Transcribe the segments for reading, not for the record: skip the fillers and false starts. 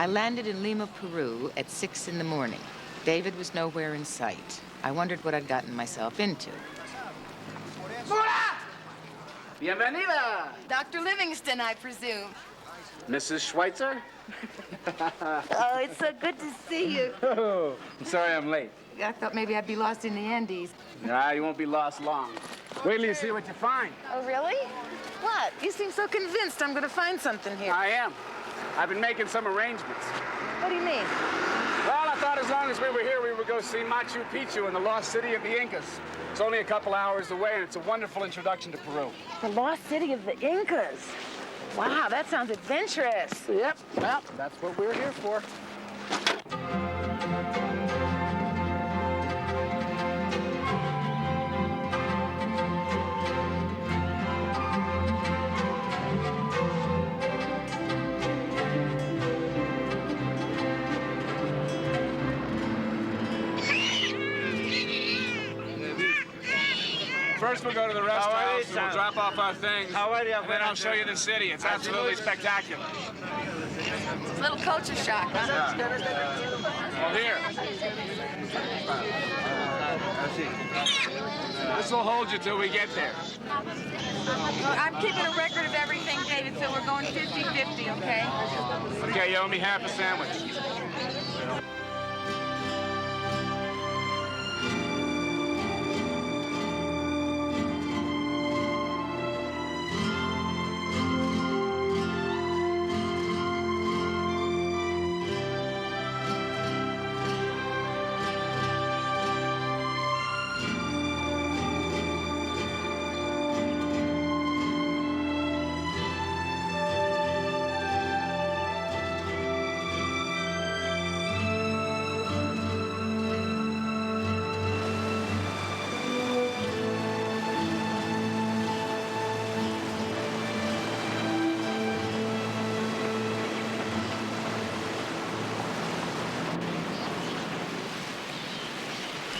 I landed in Lima, Peru at 6 in the morning. David was nowhere in sight. I wondered what I'd gotten myself into. Bienvenida! Dr. Livingston, I presume. Mrs. Schweitzer? Oh, it's so good to see you. Oh, I'm sorry I'm late. I thought maybe I'd be lost in the Andes. Nah, you won't be lost long. Wait till you see what you find. Oh, really? What? You seem so convinced I'm going to find something here. I am. I've been making some arrangements. What do you mean? Well, I thought as long as we were here, we would go see Machu Picchu and the lost city of the Incas. It's only a couple hours away, and it's a wonderful introduction to Peru. The lost city of the Incas. Wow, that sounds adventurous. Yep, well, that's what we're here for. First, we'll go to the rest house and we'll drop off our things. And then I'll show you the city. It's absolutely spectacular. It's a little culture shock, huh? Well, here. This will hold you till we get there. Well, I'm keeping a record of everything, David, so we're going 50-50, okay? Okay, you owe me half a sandwich.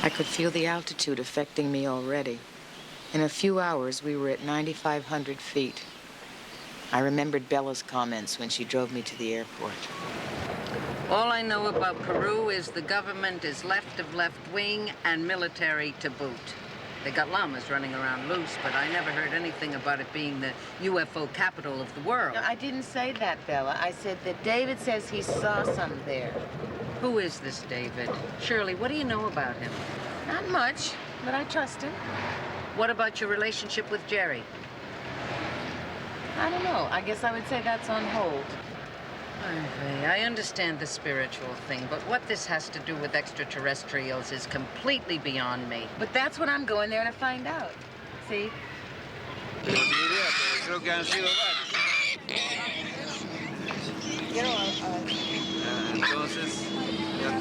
I could feel the altitude affecting me already. In a few hours, we were at 9,500 feet. I remembered Bella's comments when she drove me to the airport. All I know about Peru is the government is left of left wing and military to boot. They got llamas running around loose, but I never heard anything about it being the UFO capital of the world. No, I didn't say that, Bella. I said that David says he saw some there. Who is this David? Shirley, what do you know about him? Not much, but I trust him. What about your relationship with Jerry? I don't know. I guess I would say that's on hold. I understand the spiritual thing, but what this has to do with extraterrestrials is completely beyond me. But that's what I'm going there to find out. See? Creo que han sido entonces,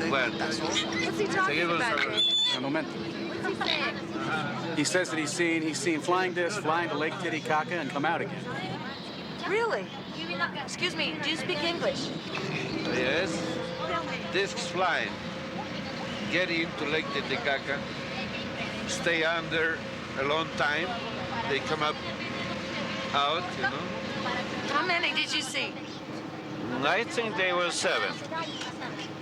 bueno, What's he talking about, David? Un momento. What's he saying? He says that he's seen flying discs fly into Lake Titicaca and come out again. Really? Excuse me, do you speak English? yes, discs flying, get into Lake Titicaca, stay under a long time, they come up out, you know. How many did you see? I think there were 7.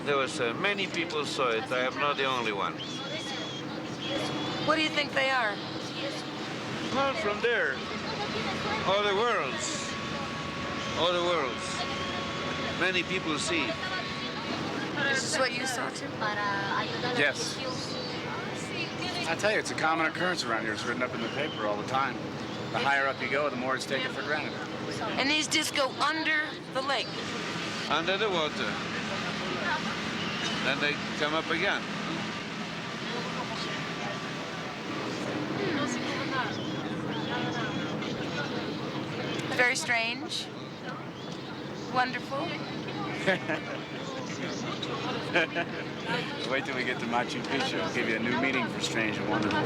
There was many people saw it. I am not the only one. What do you think they are? Not from there. Other worlds. Other worlds. Many people see. This is what you saw too? Yes. I tell you, it's a common occurrence around here. It's written up in the paper all the time. The higher up you go, the more it's taken for granted. And these discs go under the lake? Under the water. Then they come up again. Very strange. Wonderful. Wait till we get to Machu Picchu. I'll give you a new meaning for strange and wonderful.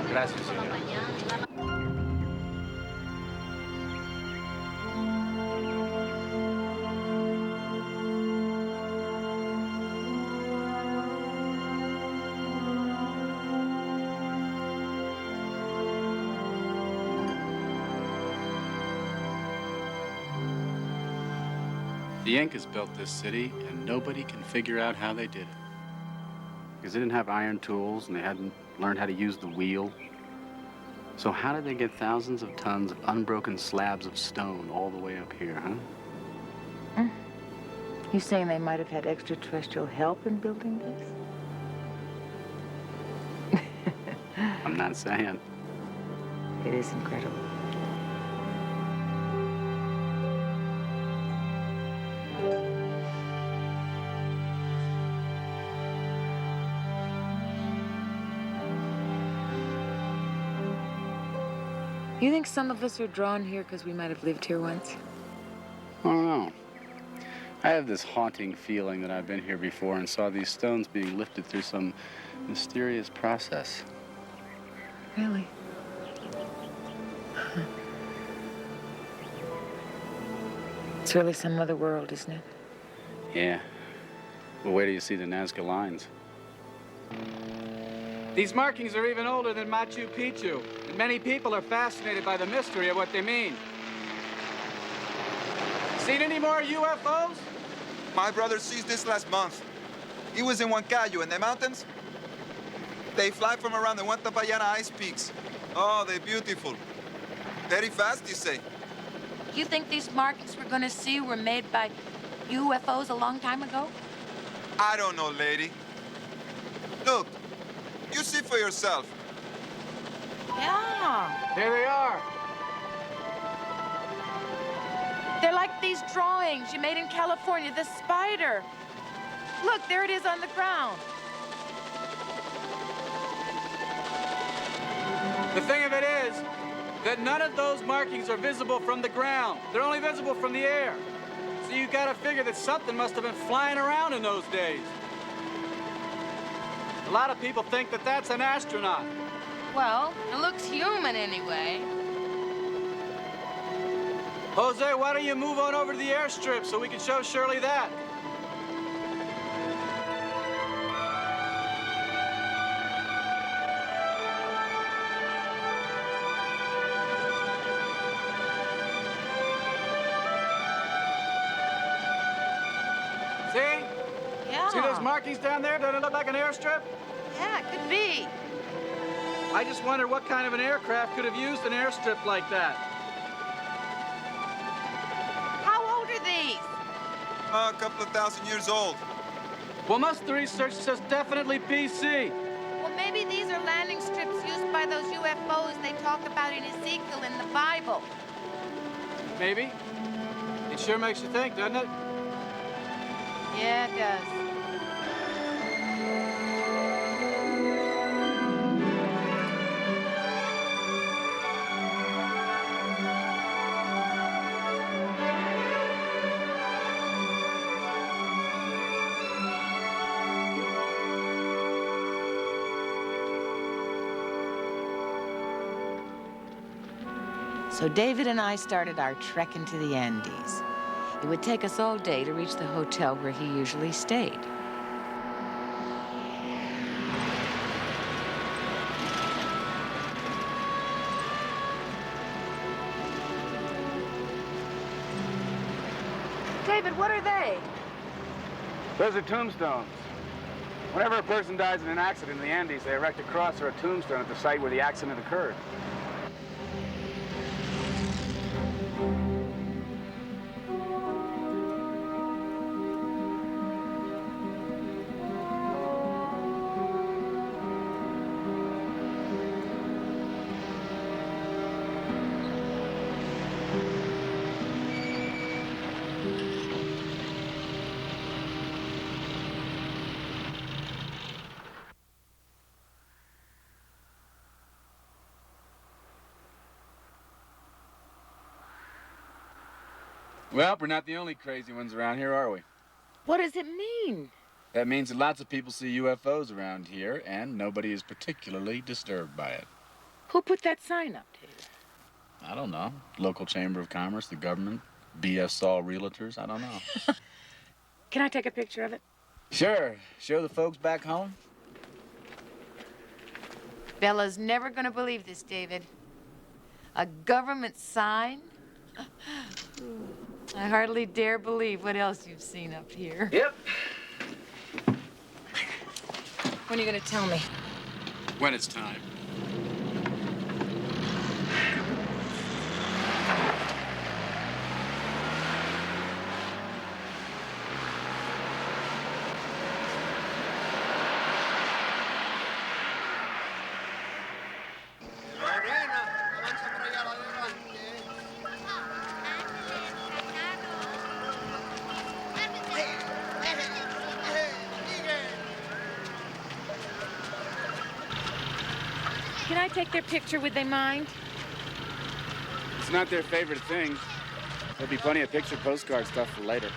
Gracias, señor. The Incas built this city, and nobody can figure out how they did it. Because they didn't have iron tools, and they hadn't learned how to use the wheel. So how did they get thousands of tons of unbroken slabs of stone all the way up here, huh? You saying they might have had extraterrestrial help in building this? I'm not saying. It is incredible. You think some of us are drawn here because we might have lived here once? I don't know. I have this haunting feeling that I've been here before and saw these stones being lifted through some mysterious process. Really? It's really some other world, isn't it? Yeah. Well, where do you see the Nazca lines? These markings are even older than Machu Picchu, and many people are fascinated by the mystery of what they mean. Seen any more UFOs? My brother sees this last month. He was in Huancayo in the mountains. They fly from around the Huantapayana ice peaks. Oh, they're beautiful. Very fast, you say? You think these markings we're gonna see were made by UFOs a long time ago? I don't know, lady. Look, you see for yourself. Yeah. There they are. They're like these drawings you made in California, the spider. Look, there it is on the ground. The thing of it is that none of those markings are visible from the ground. They're only visible from the air. So you gotta figure that something must have been flying around in those days. A lot of people think that that's an astronaut. Well, it looks human anyway. Jose, why don't you move on over to the airstrip so we can show Shirley that? See? Yeah. See those markings down there? Doesn't it look like an airstrip? Yeah, it could be. I just wondered what kind of an aircraft could have used an airstrip like that. How old are these? A couple of thousand years old. Well, must the research says definitely BC. Well, maybe these are landing strips used by those UFOs they talk about in Ezekiel in the Bible. Maybe. It sure makes you think, doesn't it? Yeah, it does. So David and I started our trek into the Andes. It would take us all day to reach the hotel where he usually stayed. David, what are they? Those are tombstones. Whenever a person dies in an accident in the Andes, they erect a cross or a tombstone at the site where the accident occurred. Well, we're not the only crazy ones around here, are we? What does it mean? That means that lots of people see UFOs around here, and nobody is particularly disturbed by it. Who put that sign up, David? I don't know. Local Chamber of Commerce, the government, B.F. Saul Realtors, I don't know. Can I take a picture of it? Sure. Show the folks back home. Bella's never gonna believe this, David. A government sign? I hardly dare believe what else you've seen up here. Yep. When are you gonna tell me? When it's time. Can I take their picture? Would they mind? It's not their favorite thing. There'll be plenty of picture postcard stuff for later.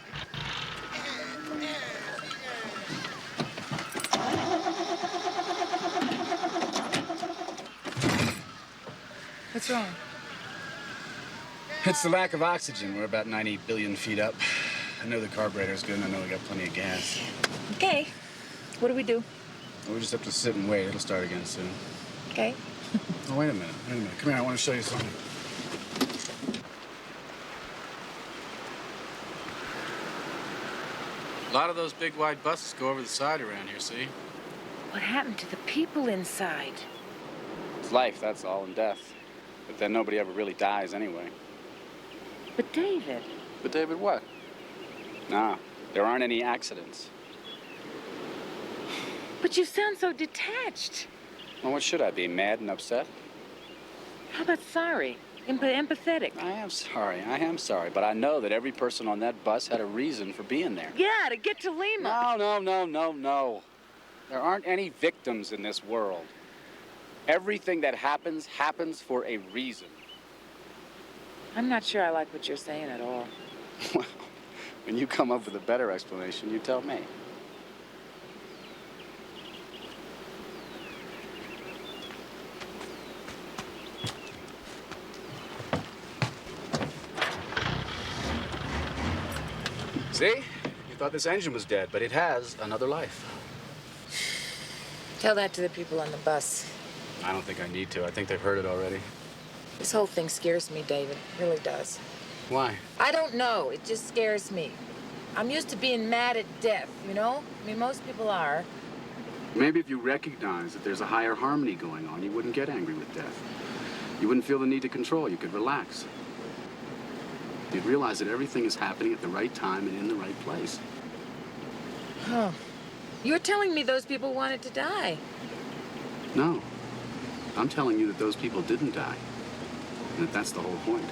What's wrong? It's the lack of oxygen. We're about 90 billion feet up. I know the carburetor's good, and I know we got plenty of gas. Okay. What do we do? We just have to sit and wait. It'll start again soon. Okay. Oh, wait a minute. Wait a minute. Come here. I want to show you something. A lot of those big wide buses go over the side around here, see? What happened to the people inside? It's life, that's all, and death. But then nobody ever really dies anyway. But David. But David what? Nah, there aren't any accidents. But you sound so detached. Well, what should I be, mad and upset? How about sorry? Empathetic. I am sorry, but I know that every person on that bus had a reason for being there. Yeah, to get to Lima. No. There aren't any victims in this world. Everything that happens for a reason. I'm not sure I like what you're saying at all. Well, when you come up with a better explanation, you tell me. See? You thought this engine was dead, but it has another life. Tell that to the people on the bus. I don't think I need to. I think they've heard it already. This whole thing scares me, David. It really does. Why? I don't know. It just scares me. I'm used to being mad at death, you know? I mean, most people are. Maybe if you recognize that there's a higher harmony going on, you wouldn't get angry with death. You wouldn't feel the need to control. You could relax. You'd realize that everything is happening at the right time and in the right place. Oh. You're telling me those people wanted to die. No. I'm telling you that those people didn't die. And that that's the whole point.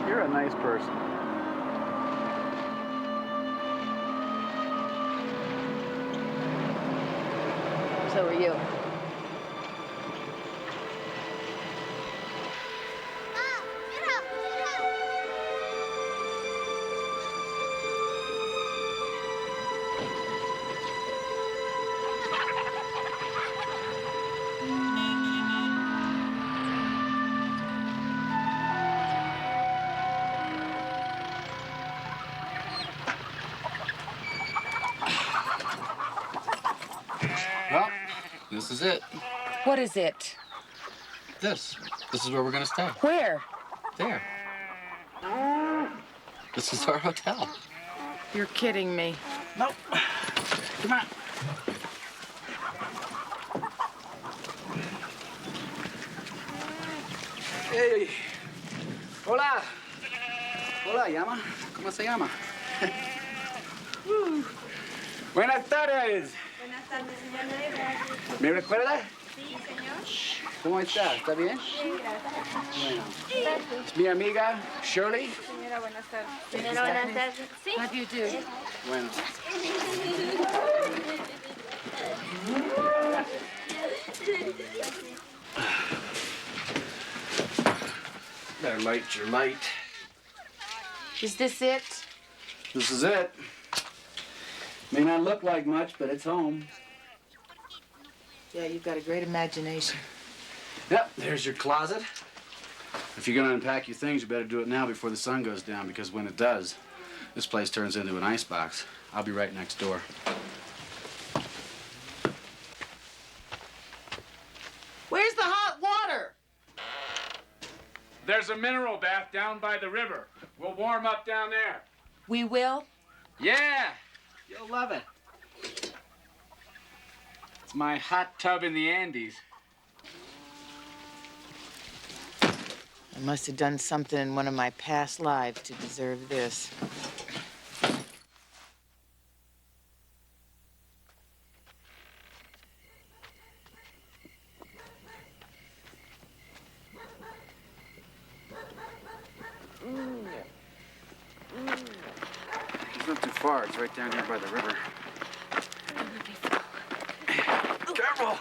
You're a nice person. So are you. Well, this is it. What is it? This is where we're gonna stay. Where? There. This is our hotel. You're kidding me. Nope. Come on. Hey. Hola. Hola, llama. ¿Cómo se llama? Buenas tardes. Buenas tardes, señor Janeiro. ¿Me recuerda? Sí, señor. ¿Cómo está? ¿Está bien? Bien, gracias. Bueno. Es mi amiga Shirley. Señora, buenas tardes. Señora, buenas tardes. Sí. How do you do? Bueno. Better light your light. Is this it? This is it. May not look like much, but it's home. Yeah, you've got a great imagination. Yep, there's your closet. If you're gonna unpack your things, you better do it now before the sun goes down, because when it does, this place turns into an icebox. I'll be right next door. Where's the hot water? There's a mineral bath down by the river. We'll warm up down there. We will? Yeah, you'll love it. It's my hot tub in the Andes. I must have done something in one of my past lives to deserve this. It's not too far. It's right down here by the river. Careful!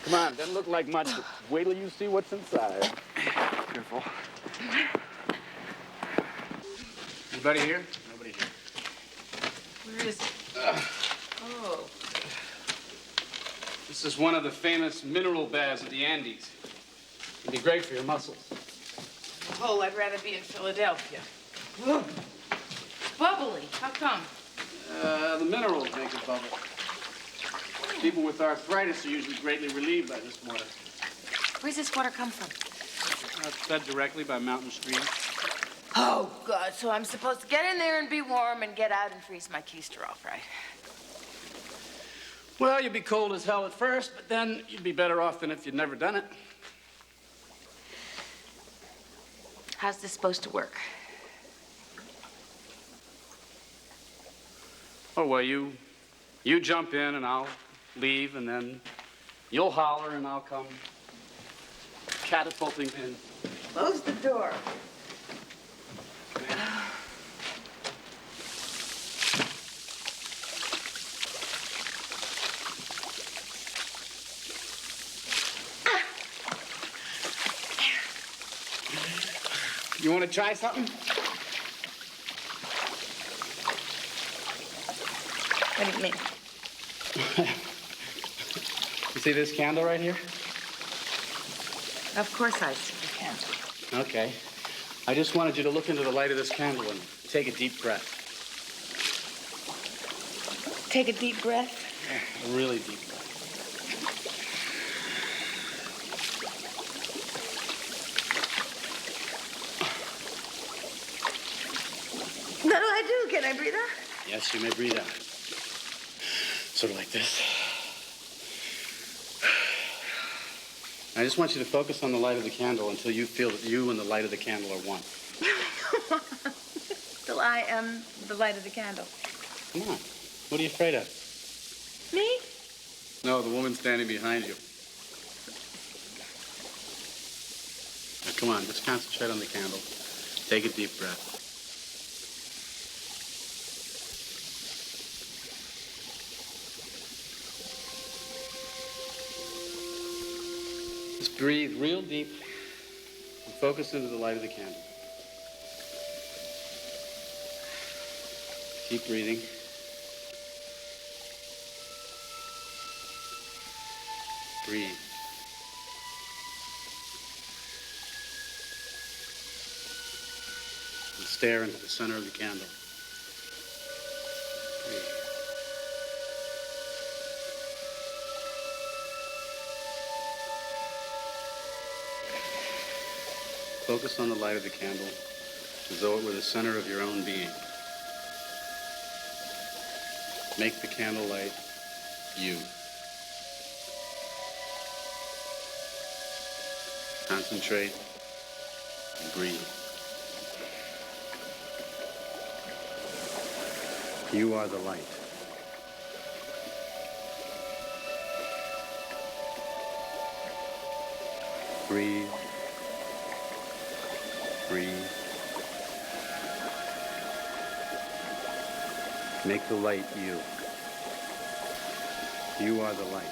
Come on, doesn't look like much, but wait till you see what's inside. Careful. Anybody here? Nobody here. Where is it? Oh. This is one of the famous mineral baths of the Andes. It'd be great for your muscles. Oh, I'd rather be in Philadelphia. Ugh. It's bubbly. How come? The minerals make it bubble. People with arthritis are usually greatly relieved by this water. Where's this water come from? It's fed directly by mountain streams. Oh, God, so I'm supposed to get in there and be warm and get out and freeze my keister off, right? Well, you'd be cold as hell at first, but then you'd be better off than if you'd never done it. How's this supposed to work? Oh, well, you jump in and I'll leave, and then you'll holler and I'll come catapulting in. Close the door. You want to try something? What do you mean? You see this candle right here? Of course I see the candle. Okay. I just wanted you to look into the light of this candle and take a deep breath. Take a deep breath. A really deep breath. What do I do? Can I breathe out? Yes, you may breathe out. Sort of like this. I just want you to focus on the light of the candle until you feel that you and the light of the candle are one. Till I am the light of the candle. Come on. What are you afraid of? Me? No, the woman standing behind you. Now, come on, just concentrate on the candle. Take a deep breath. Just breathe real deep and focus into the light of the candle. Keep breathing. Breathe. And stare into the center of the candle. Breathe. Focus on the light of the candle as though it were the center of your own being. Make the candle light you. Concentrate and breathe. You are the light. Breathe. Breathe. Make the light you. You are the light.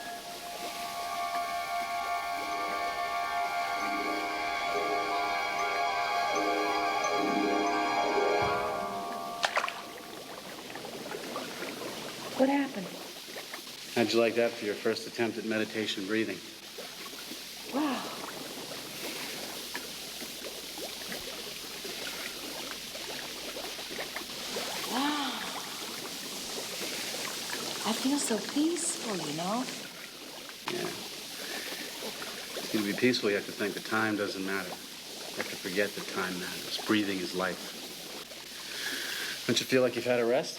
What happened? How'd you like that for your first attempt at meditation breathing? Wow. Wow. I feel so peaceful, you know? Yeah. It's going to be peaceful. You have to think that time doesn't matter. You have to forget that time matters. Breathing is life. Don't you feel like you've had a rest?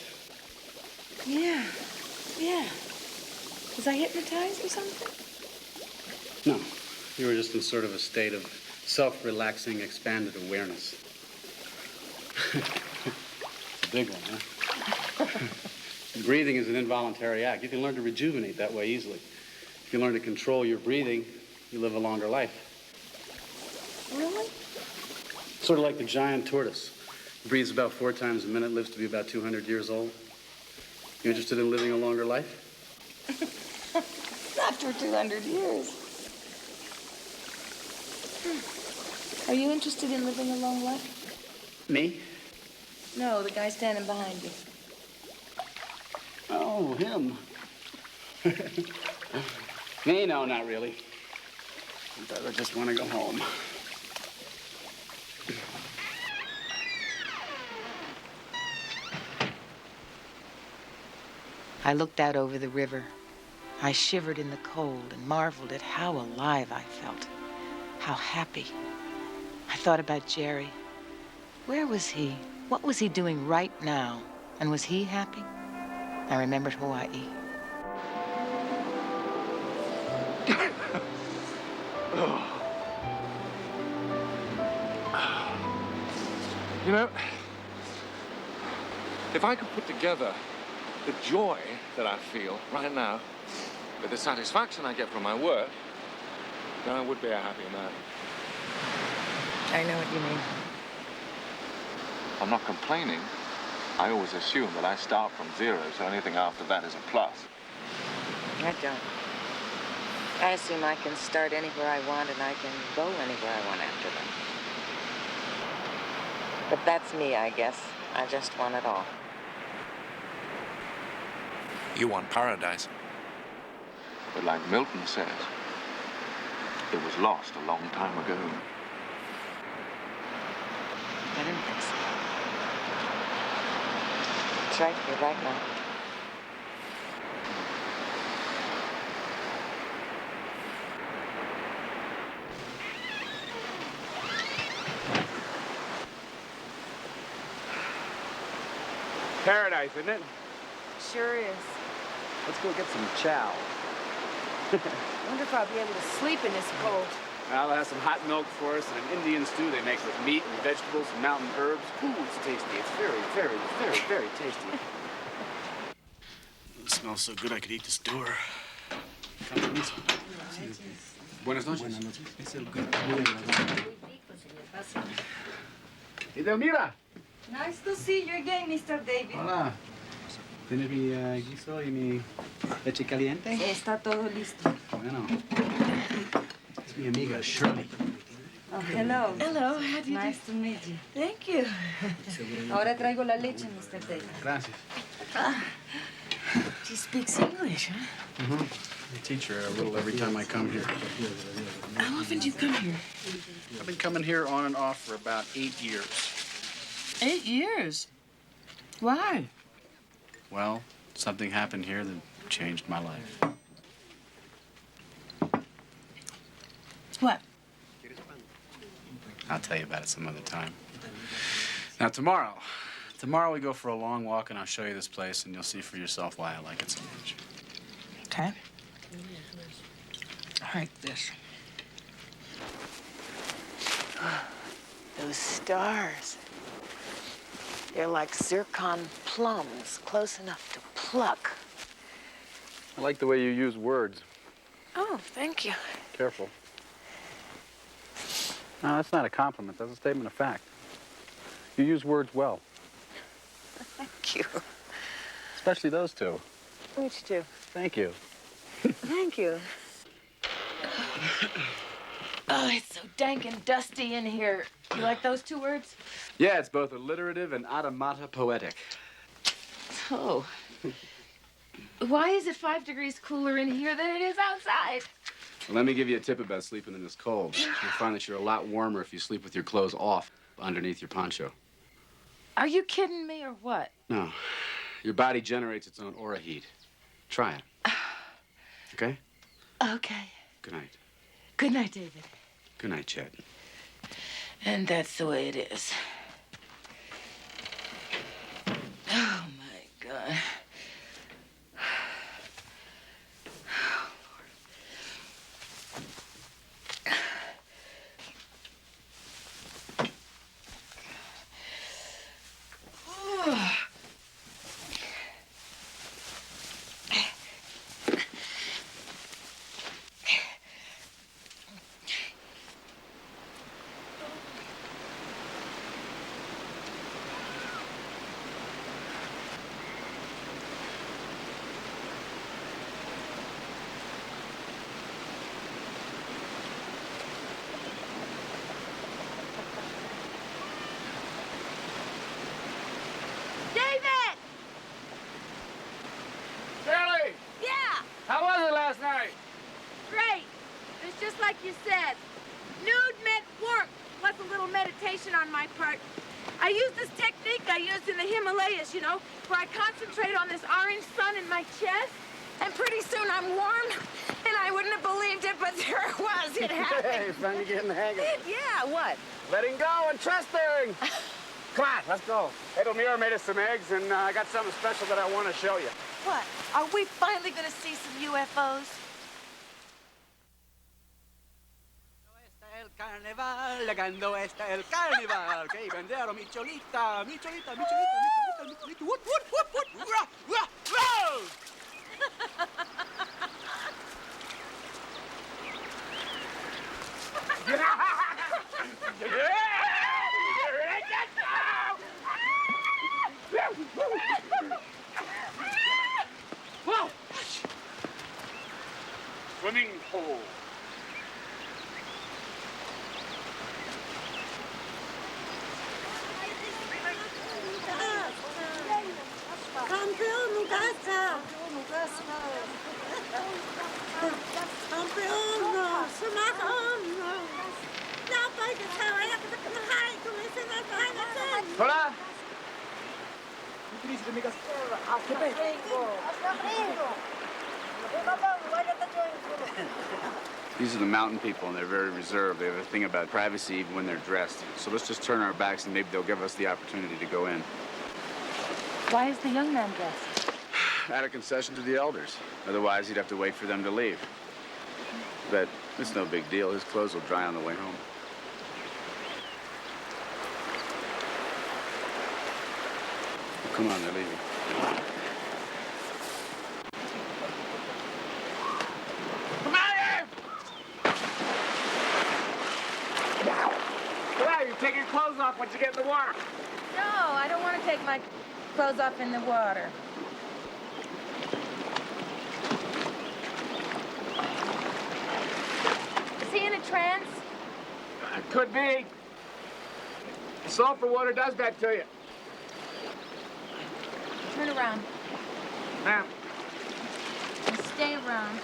Yeah. Yeah. Was I hypnotized or something? No. You were just in sort of a state of self-relaxing, expanded awareness. It's a big one, huh? Breathing is an involuntary act. You can learn to rejuvenate that way easily. If you learn to control your breathing, you live a longer life. Really? Sort of like the giant tortoise. Breathes about 4 times a minute, lives to be about 200 years old. You interested in living a longer life? Not for 200 years. Are you interested in living a long life? Me? No, the guy standing behind you. Oh, him. Me? No, not really. I just want to go home. I looked out over the river. I shivered in the cold and marveled at how alive I felt, how happy. I thought about Jerry. Where was he? What was he doing right now? And was he happy? I remembered Hawaii. You know, if I could put together the joy that I feel right now with the satisfaction I get from my work, then I would be a happy man. I know what you mean. I'm not complaining. I always assume that I start from 0, so anything after that is a plus. I don't. I assume I can start anywhere I want and I can go anywhere I want after that. But that's me, I guess. I just want it all. You want paradise. But like Milton says, it was lost a long time ago. I didn't think so. It's right here, right now. Paradise, isn't it? Sure is. Let's go get some chow. Wonder if I'll be able to sleep in this cold. Well, they'll have some hot milk for us and an Indian stew they make with meat and vegetables and mountain herbs. Ooh, it's tasty. It's very, very, very, very tasty. It smells so good I could eat this door. Buenas noches. Buenas noches. Edelmira. Nice to see you again, Mr. David. Hola. ¿Tienes mi guiso y mi leche caliente? Está todo listo. Bueno. Es mi amiga Shirley. Oh, hello. Hello, how do you Nice to meet you. Thank you. Ahora traigo la leche, Mr. David. Gracias. She speaks English, huh? Mm-hmm. I teach her a little every time I come here. How often do you come here? I've been coming here on and off for about 8 years. 8 years? Why? Well, something happened here that changed my life. What? I'll tell you about it some other time. Now, tomorrow we go for a long walk, and I'll show you this place, and you'll see for yourself why I like it so much. Okay. I like this. Those stars. They're like zircon plums, close enough to pluck. I like the way you use words. Oh, thank you. Careful. No, that's not a compliment. That's a statement of fact. You use words well. Thank you. Especially those two. Which two? Thank you. Thank you. Oh, it's so dank and dusty in here. You like those two words? Yeah, it's both alliterative and automata poetic. Oh. Why is it 5 degrees cooler in here than it is outside? Well, let me give you a tip about sleeping in this cold. You'll find that you're a lot warmer if you sleep with your clothes off underneath your poncho. Are you kidding me or what? No. Your body generates its own aura heat. Try it. Okay? Okay. Good night. Good night, David. Good night, Chet. And that's the way it is. Oh, my God. David! Shirley! Yeah! How was it last night? Great. It's just like you said. Nude meant work, plus a little meditation on my part. I use this technique I used in the Himalayas, you know, where I concentrate on this orange sun in my chest, and pretty soon I'm warm, and I wouldn't have believed it, but there it was. It happened. Hey, finally getting the hang of it. Yeah, what? Letting go and trusting. Come on, let's go. Edelmira made us some eggs, and I got something special that I want to show you. What? Are we finally going to see some UFOs? El carnaval, cuando está el carnaval, que vendero mi cholita, mi cholita, mi cholita, mi cholita, mi cholita, woot, woot, woot, woot, rah, rah, rah! Swimming pool. Campeón, casa. Campeón, sumacón. No, porque sabe que te cae, como dice la vaina. Hola. These are the mountain people, and they're very reserved. They have a thing about privacy even when they're dressed. So let's just turn our backs, and maybe they'll give us the opportunity to go in. Why is the young man dressed? At a concession to the elders. Otherwise, he'd have to wait for them to leave. But it's no big deal. His clothes will dry on the way home. Come on, they're leaving. Come on in! Well, you take your clothes off once you get in the water. No, I don't want to take my clothes off in the water. Is he in a trance? Could be. Sulfur water does that to you. Turn around Ma'am. and stay around.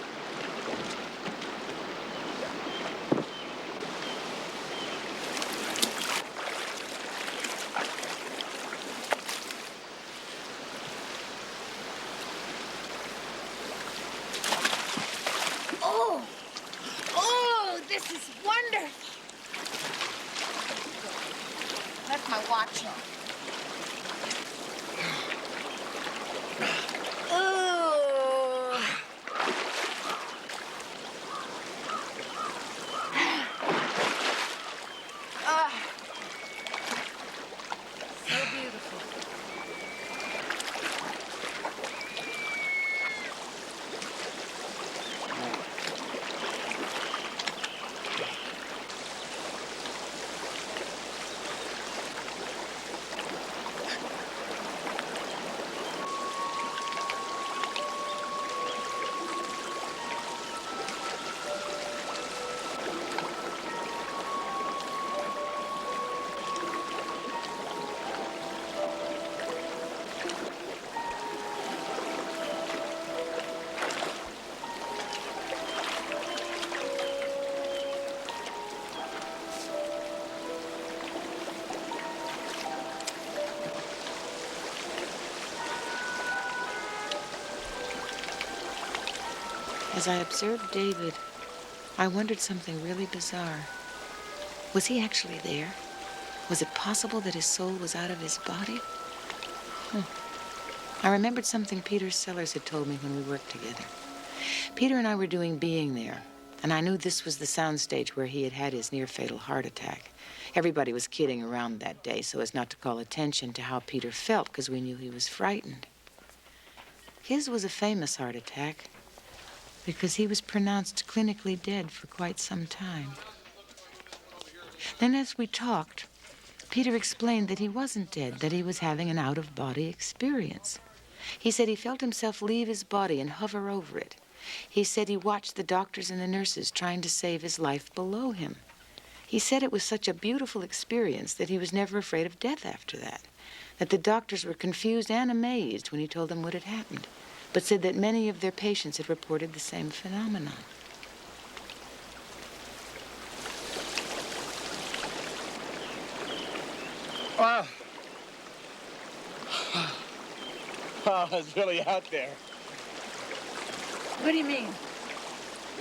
Oh, this is wonderful. That's my watch on. Oh. So beautiful. As I observed David, I wondered something really bizarre. Was he actually there? Was it possible that his soul was out of his body? I remembered something Peter Sellers had told me when we worked together. Peter and I were doing Being There, and I knew this was the soundstage where he had had his near-fatal heart attack. Everybody was kidding around that day so as not to call attention to how Peter felt, because we knew he was frightened. His was a famous heart attack because he was pronounced clinically dead for quite some time. Then as we talked, Peter explained that he wasn't dead, that he was having an out-of-body experience. He said he felt himself leave his body and hover over it. He said he watched the doctors and the nurses trying to save his life below him. He said it was such a beautiful experience that he was never afraid of death after that the doctors were confused and amazed when he told them what had happened, but said that many of their patients had reported the same phenomenon. Wow. Oh, it's really out there. What do you mean?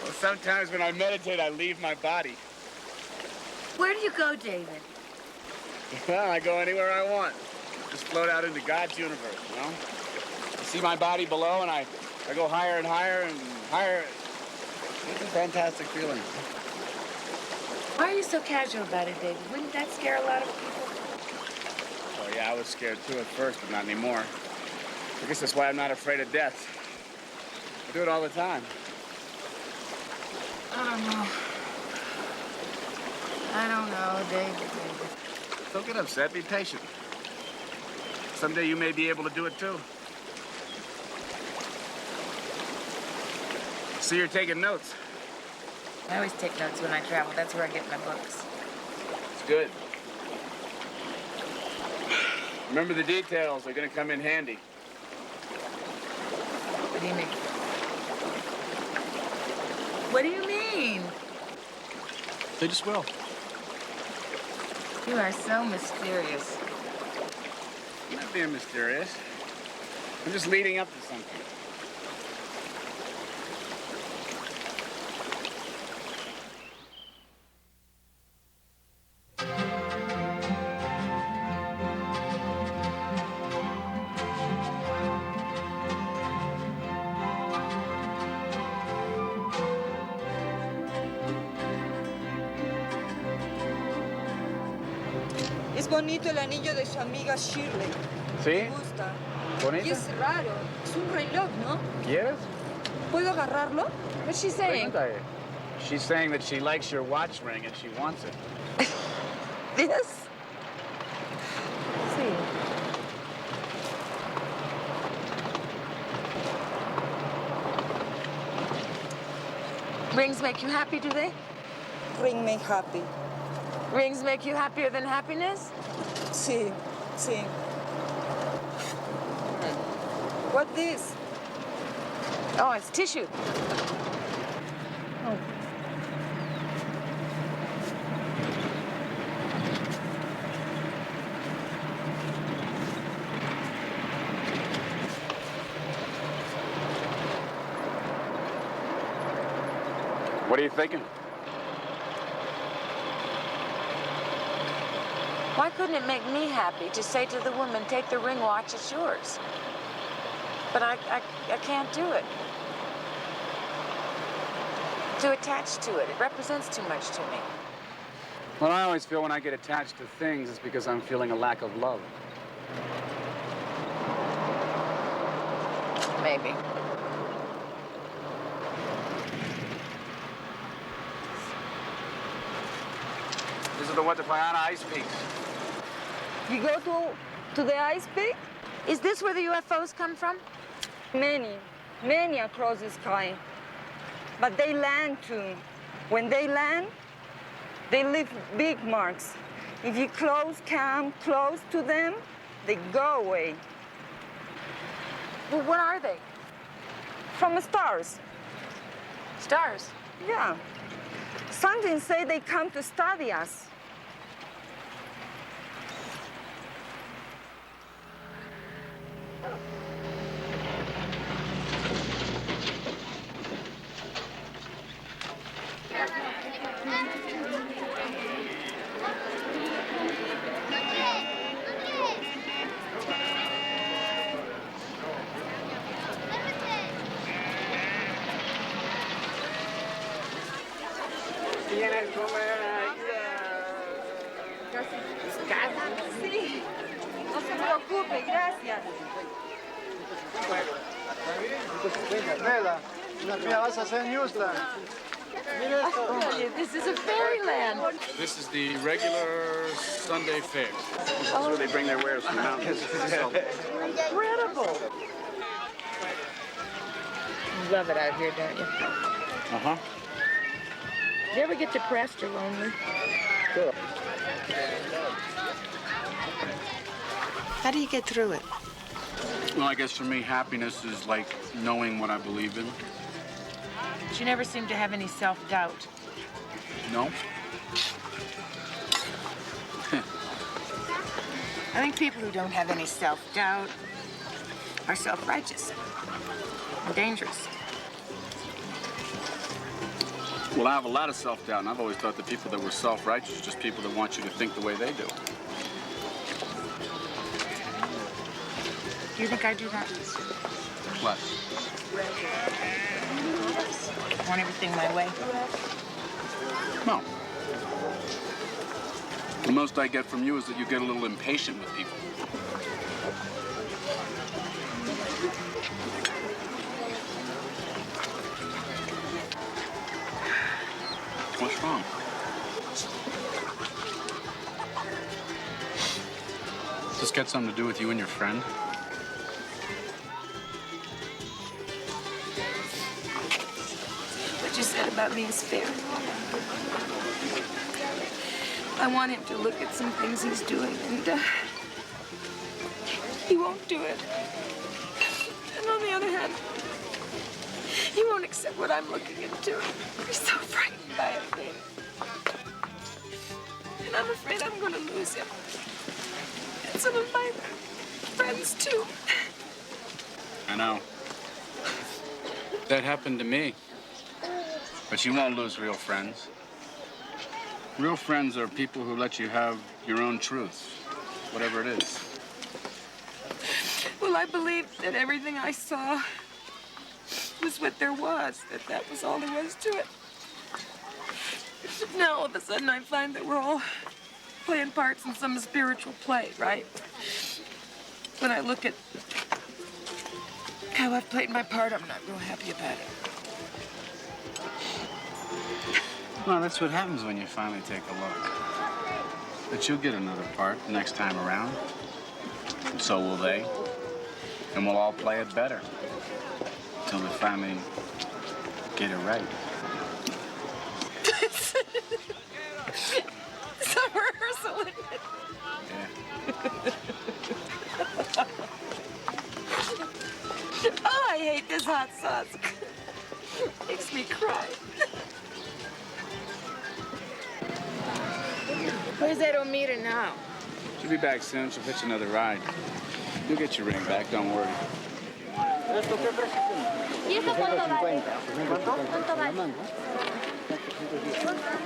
Well, sometimes when I meditate, I leave my body. Where do you go, David? Well, I go anywhere I want. Just float out into God's universe, you know? I see my body below, and I go higher and higher and higher. It's a fantastic feeling. Why are you so casual about it, David? Wouldn't that scare a lot of people? Oh, yeah, I was scared too at first, but not anymore. I guess that's why I'm not afraid of death. I do it all the time. I don't know, David. Don't get upset. Be patient. Someday you may be able to do it too. See, you're taking notes. I always take notes when I travel. That's where I get my books. It's good. Remember the details. They're going to come in handy. What do you mean? What do you mean? They just will. You are so mysterious. I'm not being mysterious. I'm just leading up to something. Es bonito el anillo de su amiga Shirley. ¿Sí? Me gusta. ¿Bonito? Y es raro. Es un reloj, ¿no? ¿Quieres? ¿Puedo agarrarlo? What's she saying? Pregúntale. She's saying that she likes your watch ring and she wants it. This? Sí. Rings make you happy, do they? Ring me happy. Rings make you happier than happiness? Sí, sí. What this? Oh, it's tissue. Oh. What are you thinking? Why couldn't it make me happy to say to the woman, take the ring watch, it's yours? But I can't do it. To attach to it, it represents too much to me. Well, I always feel when I get attached to things, it's because I'm feeling a lack of love. Maybe. This is the Watapayana Ice Peaks. You go to the ice peak? Is this where the UFOs come from? Many across the sky. But they land too. When they land, they leave big marks. If you come close to them, they go away. Well, what are they? From stars. Stars? Yeah. Something say they come to study us. ¿Quieres comer? Sí. No se preocupe, gracias. Nela, mira, vas a hacer Newsland. Mira esto. I tell you, this is a fairyland. This is the regular Sunday fair. This is where they bring their wares from the mountains. Incredible. You love it out here, don't you? Uh-huh. Do you ever get depressed or lonely? Sure. How do you get through it? Well, I guess for me, happiness is like knowing what I believe in. But you never seem to have any self-doubt. No? I think people who don't have any self-doubt are self-righteous and dangerous. Well, I have a lot of self-doubt, and I've always thought that people that were self-righteous are just people that want you to think the way they do. Do you think I do that? What? Want everything my way? No. The most I get from you is that you get a little impatient with people. What's wrong? Does this got something to do with you and your friend? What you said about me is fair. I want him to look at some things he's doing, and he won't do it. And on the other hand, he won't accept what I'm looking into. He's so frightened by it, baby. And I'm afraid I'm going to lose him. And some of my friends, too. I know. That happened to me. But you won't lose real friends. Real friends are people who let you have your own truth, whatever it is. Well, I believed that everything I saw was what there was, that was all there was to it. Now, all of a sudden, I find that we're all playing parts in some spiritual play, right? When I look at how I've played my part, I'm not real happy about it. Well, that's what happens when you finally take a look. But you'll get another part next time around. And so will they. And we'll all play it better. Until we finally get it right. It's a rehearsal, isn't it? Yeah. Oh, I hate this hot sauce. Makes me cry. Where's that Omira now? She'll be back soon. She'll hitch another ride. You'll get your ring back, don't worry.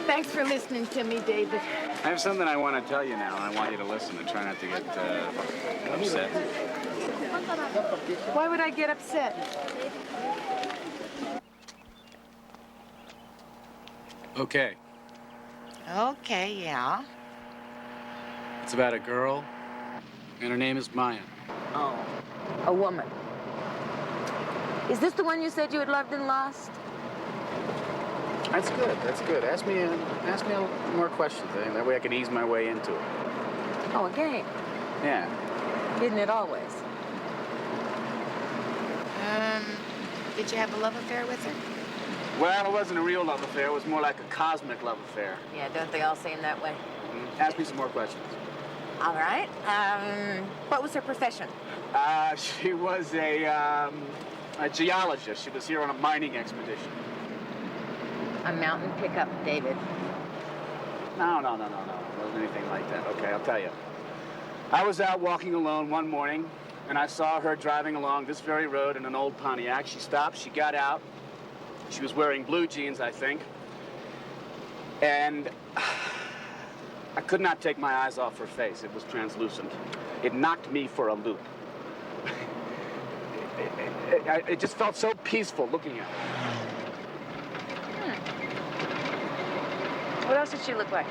Thanks for listening to me, David. I have something I want to tell you now, and I want you to listen and try not to get upset. Why would I get upset? Okay. Okay, yeah. It's about a girl, and her name is Maya. Oh, a woman. Is this the one you said you had loved and lost? That's good. That's good. Ask me more questions. That way I can ease my way into it. Oh, a game. Yeah. Isn't it always? Did you have a love affair with her? Well, it wasn't a real love affair. It was more like a cosmic love affair. Yeah, don't they all seem that way? Ask me some more questions. All right. What was her profession? She was a geologist. She was here on a mining expedition. A mountain pickup, David. No. It wasn't anything like that. Okay, I'll tell you. I was out walking alone one morning, and I saw her driving along this very road in an old Pontiac. She stopped, she got out. She was wearing blue jeans, I think. And I could not take my eyes off her face. It was translucent. It knocked me for a loop. It just felt so peaceful looking at her. What else did she look like?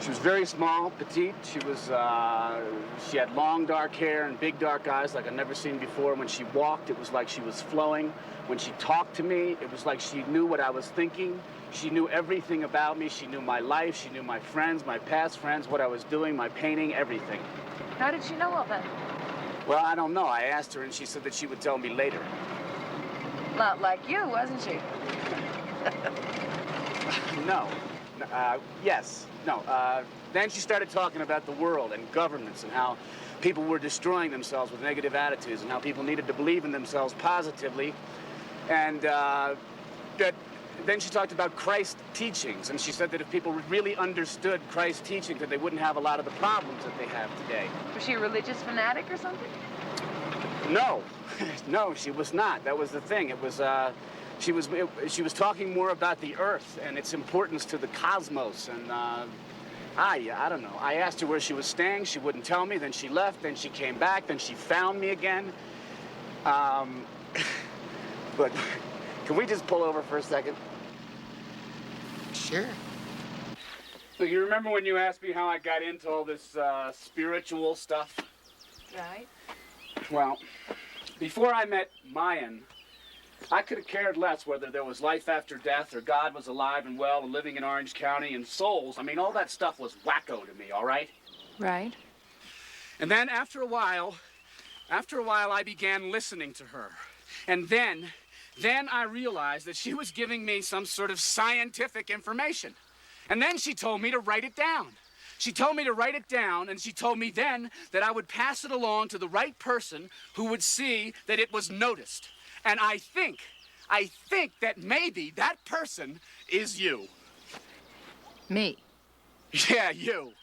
She was very small, petite. She had long dark hair and big dark eyes like I'd never seen before. When she walked, it was like she was flowing. When she talked to me, it was like she knew what I was thinking. She knew everything about me. She knew my life. She knew my friends, my past friends, what I was doing, my painting, everything. How did she know all that? Well, I don't know. I asked her and she said that she would tell me later. Not like you, wasn't she? No. Yes. No. Then she started talking about the world and governments and how people were destroying themselves with negative attitudes and how people needed to believe in themselves positively. And then she talked about Christ's teachings, and she said that if people really understood Christ's teachings, that they wouldn't have a lot of the problems that they have today. Was she a religious fanatic or something? No. No, she was not. That was the thing. It was, she was talking more about the earth and its importance to the cosmos, and I don't know. I asked her where she was staying. She wouldn't tell me. Then she left. Then she came back. Then she found me again. But can we just pull over for a second? Sure. So you remember when you asked me how I got into all this spiritual stuff? Right. Well, before I met Mayan, I could have cared less whether there was life after death or God was alive and well and living in Orange County and souls. I mean, all that stuff was wacko to me, all right? Right. And then after a while, I began listening to her. And then I realized that she was giving me some sort of scientific information. And then she told me to write it down. She told me to write it down, and she told me then that I would pass it along to the right person who would see that it was noticed. And I think that maybe that person is you. Me? Yeah, you.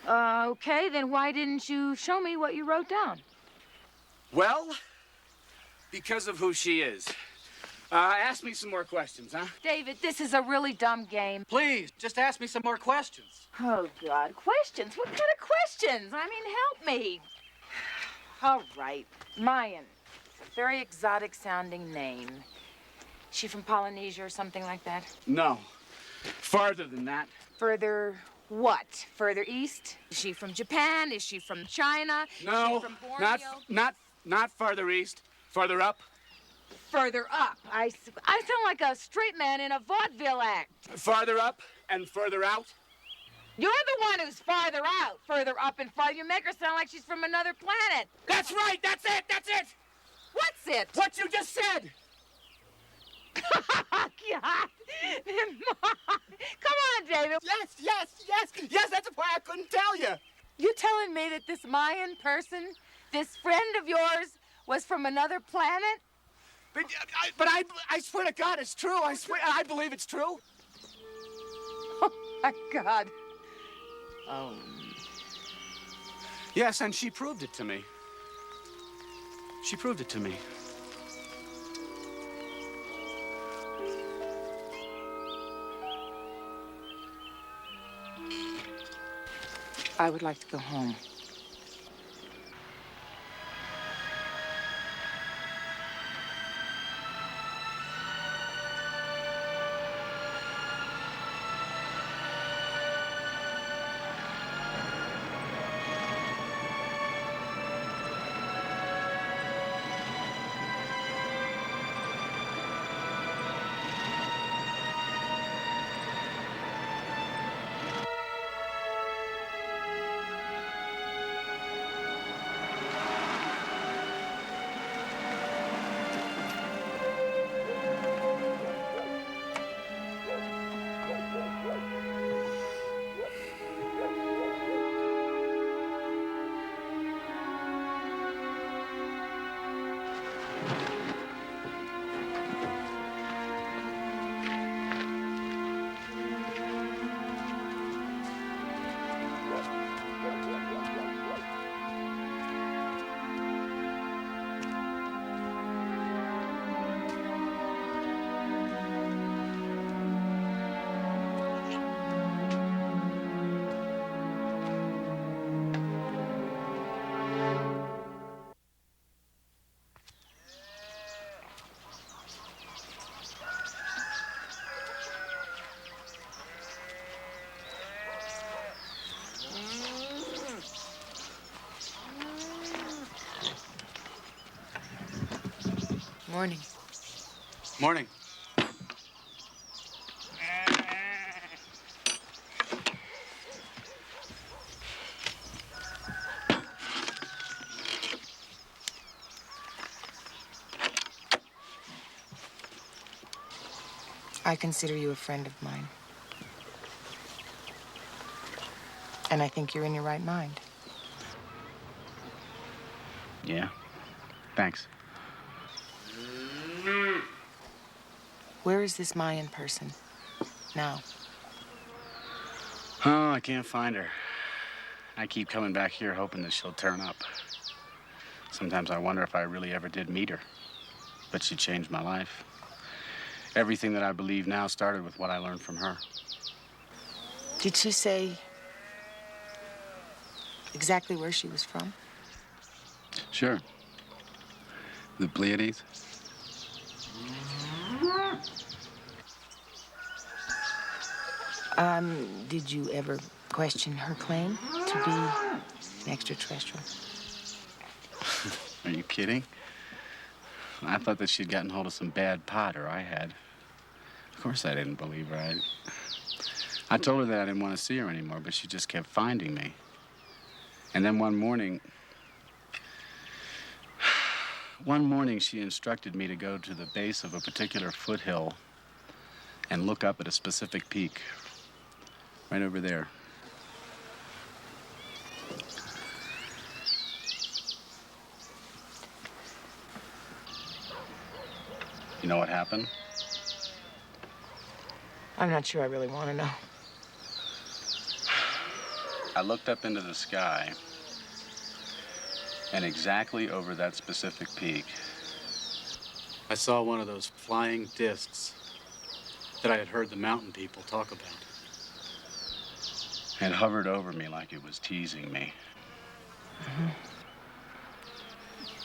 Okay, then why didn't you show me what you wrote down? Well, because of who she is. Ask me some more questions, huh? David, this is a really dumb game. Please, just ask me some more questions. Oh, God, questions? What kind of questions? I mean, help me. All right, Mayan. Very exotic sounding name. She from Polynesia or something like that? No, farther than that. Further what? Further east? Is she from Japan? Is she from China? No, is she from Borneo? not farther east, farther up. Further up. I sound like a straight man in a vaudeville act. Farther up and further out. You're the one who's farther out, further up and farther. You make her sound like she's from another planet. That's right, that's it. What's it? What you just said. God. Come on, David. Yes, that's why I couldn't tell you. You telling me that this Mayan person, this friend of yours, was from another planet? But I swear to God, it's true. I believe it's true. Oh, my God. Oh. Yes, and she proved it to me. She proved it to me. I would like to go home. Morning. Morning. I consider you a friend of mine. And I think you're in your right mind. Yeah. Thanks. Where is this Mayan person now? Oh, I can't find her. I keep coming back here hoping that she'll turn up. Sometimes I wonder if I really ever did meet her. But she changed my life. Everything that I believe now started with what I learned from her. Did she say exactly where she was from? Sure. The Pleiades. Did you ever question her claim to be an extraterrestrial? Are you kidding? I thought that she'd gotten hold of some bad pot, or I had. Of course I didn't believe her. I told her that I didn't want to see her anymore, but she just kept finding me. And then one morning she instructed me to go to the base of a particular foothill and look up at a specific peak. Right over there. You know what happened? I'm not sure I really want to know. I looked up into the sky, and exactly over that specific peak, I saw one of those flying discs that I had heard the mountain people talk about. It hovered over me like it was teasing me. Mm-hmm.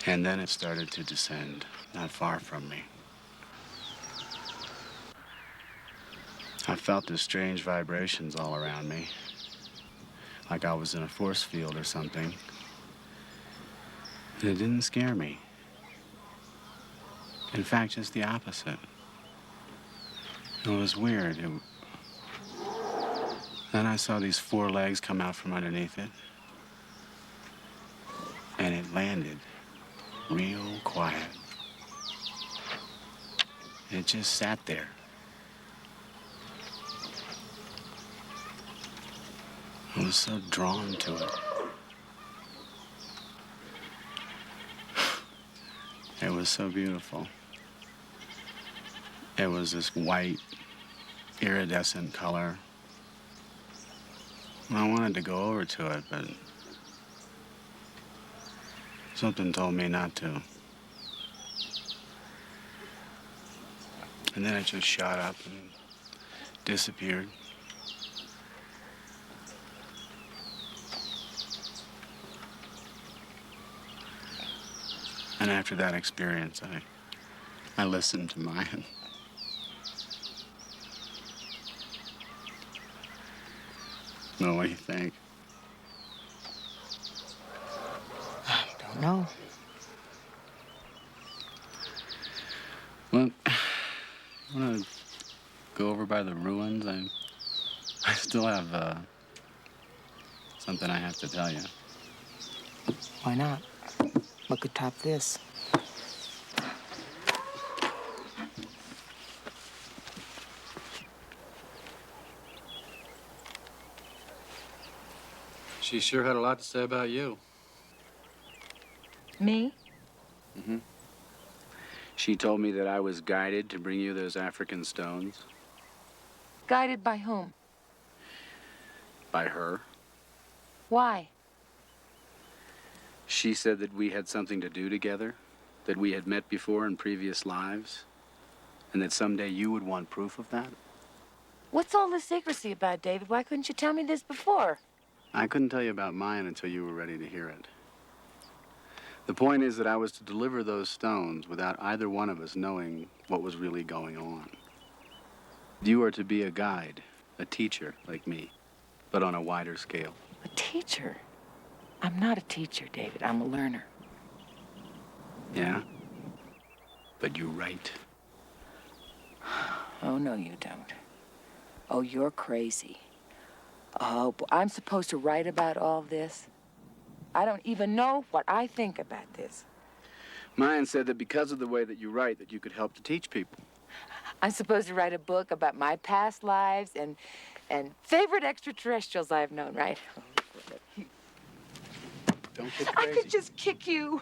And then it started to descend, not far from me. I felt the strange vibrations all around me, like I was in a force field or something. And it didn't scare me. In fact, just the opposite. It was weird. Then I saw these 4 legs come out from underneath it. And it landed real quiet. It just sat there. I was so drawn to it. It was so beautiful. It was this white, iridescent color. I wanted to go over to it, but something told me not to. And then it just shot up and disappeared. And after that experience, I listened to Mayan. Well, what do you think? I don't know. Well, you want to go over by the ruins? I still have something I have to tell you. Why not? What could top this? She sure had a lot to say about you. Me? Mm-hmm. She told me that I was guided to bring you those African stones. Guided by whom? By her. Why? She said that we had something to do together, that we had met before in previous lives, and that someday you would want proof of that. What's all this secrecy about, David? Why couldn't you tell me this before? I couldn't tell you about mine until you were ready to hear it. The point is that I was to deliver those stones without either one of us knowing what was really going on. You are to be a guide, a teacher like me, but on a wider scale. A teacher? I'm not a teacher, David. I'm a learner. Yeah? but you write. Oh, no, you don't. Oh, you're crazy. Oh, I'm supposed to write about all this? I don't even know what I think about this. Mine said that because of the way that you write, that you could help to teach people. I'm supposed to write a book about my past lives and favorite extraterrestrials I've known, right? Don't get crazy. I could just kick you.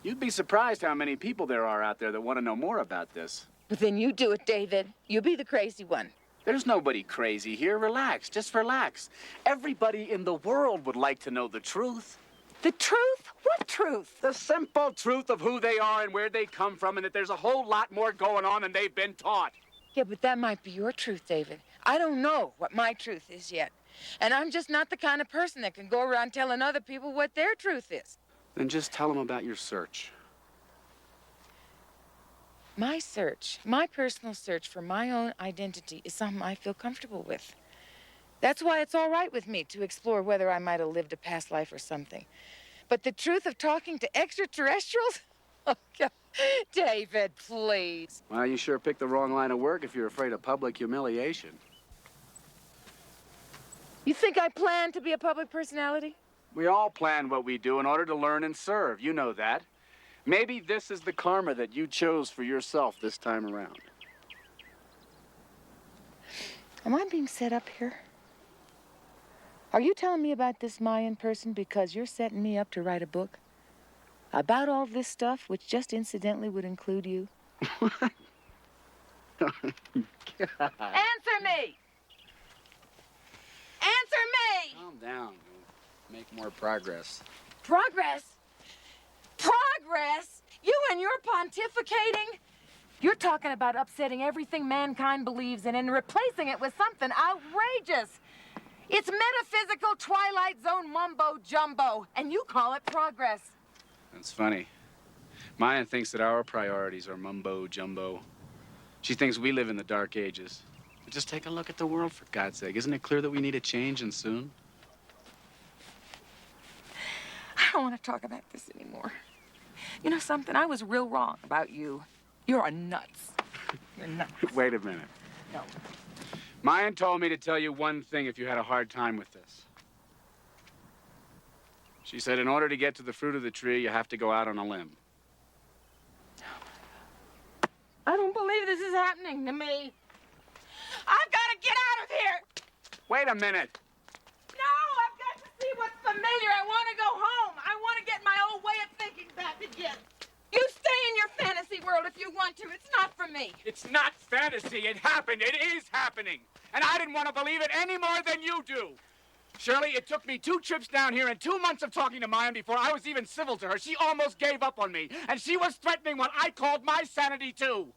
You'd be surprised how many people there are out there that want to know more about this. But then you do it, David. You be the crazy one. There's nobody crazy here. Relax. Just relax. Everybody in the world would like to know the truth. The truth? What truth? The simple truth of who they are and where they come from, and that there's a whole lot more going on than they've been taught. Yeah, but that might be your truth, David. I don't know what my truth is yet. And I'm just not the kind of person that can go around telling other people what their truth is. Then just tell them about your search. My search, my personal search for my own identity is something I feel comfortable with. That's why it's all right with me to explore whether I might have lived a past life or something. But the truth of talking to extraterrestrials? Oh, God. David, please. Well, you sure picked the wrong line of work if you're afraid of public humiliation. You think I plan to be a public personality? We all plan what we do in order to learn and serve. You know that. Maybe this is the karma that you chose for yourself this time around. Am I being set up here? Are you telling me about this Mayan person because you're setting me up to write a book about all this stuff, which just incidentally would include you? God. Answer me! Answer me! Calm down. You'll make more progress. Progress? Progress? You and your pontificating? You're talking about upsetting everything mankind believes in and replacing it with something outrageous. It's metaphysical Twilight Zone mumbo-jumbo, and you call it progress. That's funny. Maya thinks that our priorities are mumbo-jumbo. She thinks we live in the Dark Ages. But just take a look at the world, for God's sake. Isn't it clear that we need a change, and soon? I don't want to talk about this anymore. You know something? I was real wrong about you. You're a nuts. You're nuts. Wait a minute. No. Mayan told me to tell you one thing if you had a hard time with this. She said in order to get to the fruit of the tree, you have to go out on a limb. I don't believe this is happening to me. I've got to get out of here. Wait a minute. No, I've got to see what's familiar. I want to go home. I want to get my old way of thinking back again. You stay in your fantasy world if you want to. It's not for me. It's not fantasy. It happened. It is happening. And I didn't want to believe it any more than you do. Shirley, it took me 2 trips down here and 2 months of talking to Mayan before I was even civil to her. She almost gave up on me. And she was threatening what I called my sanity, too.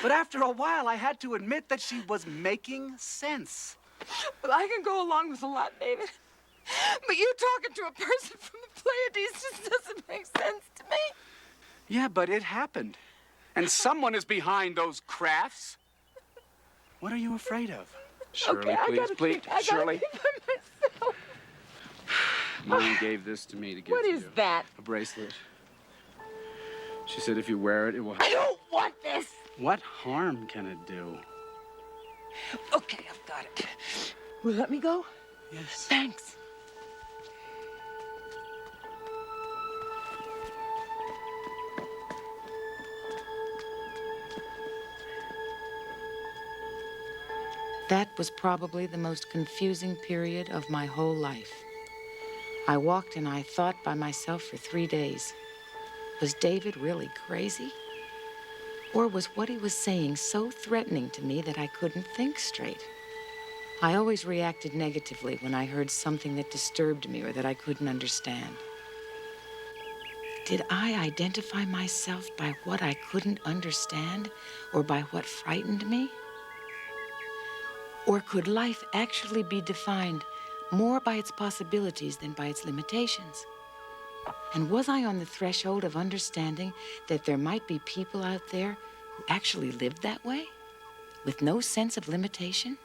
But after a while, I had to admit that she was making sense. Well, I can go along with a lot, David. But you talking to a person from the Pleiades just doesn't make sense to me. Yeah, but it happened. And someone is behind those crafts. What are you afraid of? Shirley, okay, please. Shirley. By myself. Mom gave this to me to give What to is you. that? A bracelet. She said if you wear it, it will... I don't want this. What harm can it do? Okay, I've got it. Will you let me go? Yes. Thanks. That was probably the most confusing period of my whole life. I walked and I thought by myself for 3 days. Was David really crazy? Or was what he was saying so threatening to me that I couldn't think straight? I always reacted negatively when I heard something that disturbed me or that I couldn't understand. Did I identify myself by what I couldn't understand or by what frightened me? Or could life actually be defined more by its possibilities than by its limitations? And was I on the threshold of understanding that there might be people out there who actually lived that way, with no sense of limitation?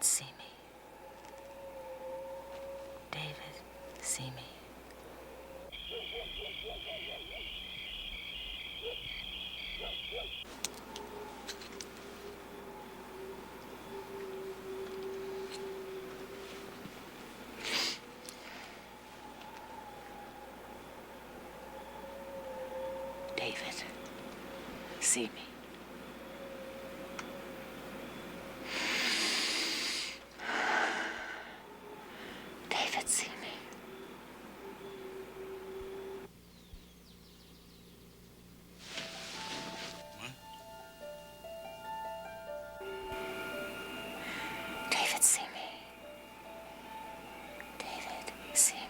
see me. David, see me. David, see me. David, see me. What? David, see me. David, see me.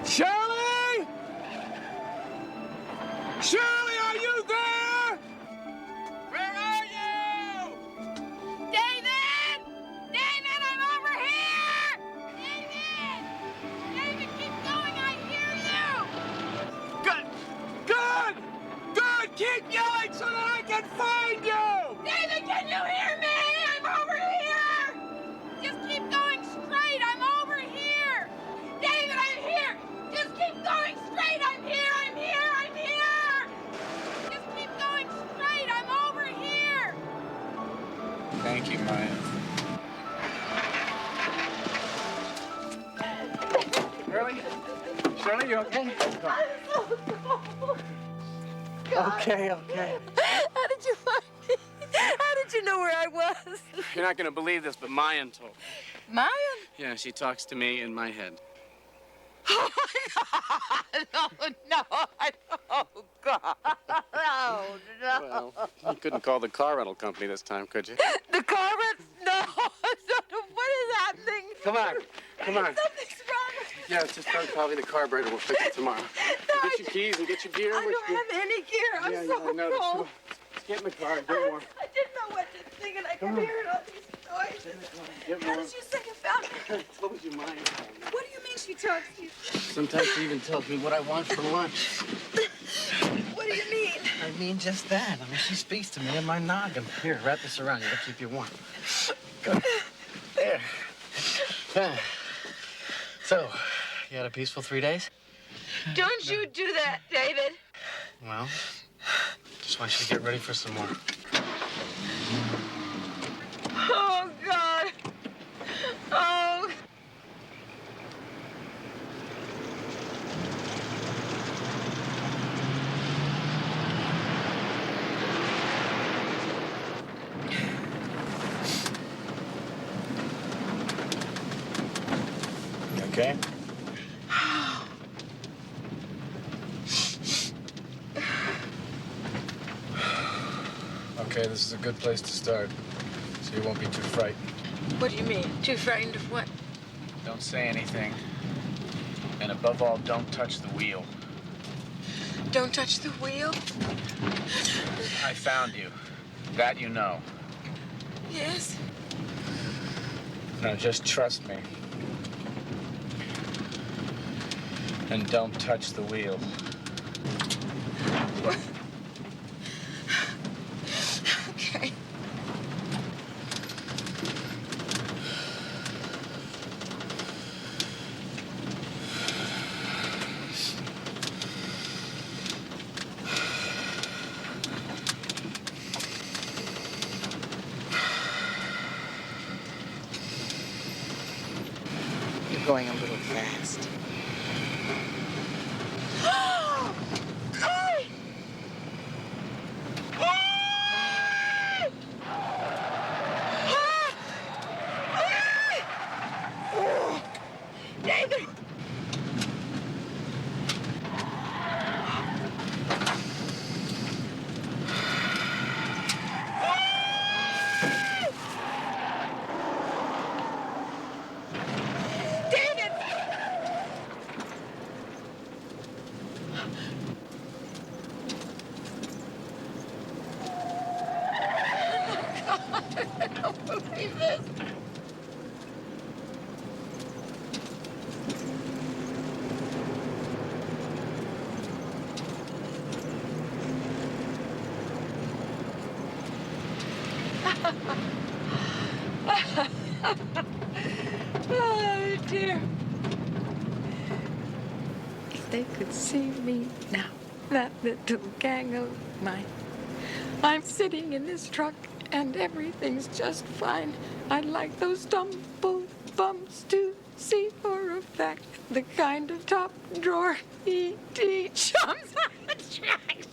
Shirley! Shirley, are you there? Where are you? David! David, I'm over here! David! David, keep going, I hear you! Good! Good! Good! Keep yelling so that I can find you! David, can you hear me? I'm over here! Just keep going straight, I'm over here! David, I'm here! Just keep going straight, I'm here, I'm here, I'm here! Just keep going straight, I'm over here! Thank you, Maya. Shirley? Shirley, you okay? Okay. How did you find me? How did you know where I was? You're not gonna believe this, but Mayan told me. Mayan? Yeah, she talks to me in my head. Oh, my God. No, oh, God. No. Well, you couldn't call the car rental company this time, could you? The car rent? No. What is happening? Come on. Something's wrong. Yeah, it's just probably the carburetor. We'll fix it tomorrow. No, Get your keys and get your gear. I don't have any gear. I'm so I know. cold. Just get in the car and get more. I didn't know what to think, and I kept hearing all these noises. Get How more. did you say you found me? I told you mine. What do you mean she talks to you? Sometimes she even tells me what I want for lunch. What do you mean? I mean just that. I mean, she speaks to me in my noggin. Here, wrap this around you to keep you warm. Go. There. Yeah. So, you had a peaceful 3 days? Don't you do that, David. Well, just want you to get ready for some more. Oh, God. Oh. Okay, this is a good place to start, so you won't be too frightened. What do you mean? Too frightened of what? Don't say anything. And above all, don't touch the wheel. Don't touch the wheel? I found you. That you know. Yes? Now just trust me. And don't touch the wheel. What? Okay. You're going a little fast. Oh, dear. If they could see me now, that little gang of mine. I'm sitting in this truck and everything's just fine. I'd like those stumble bumps to see for a fact the kind of top drawer E.T. chums on the tracks.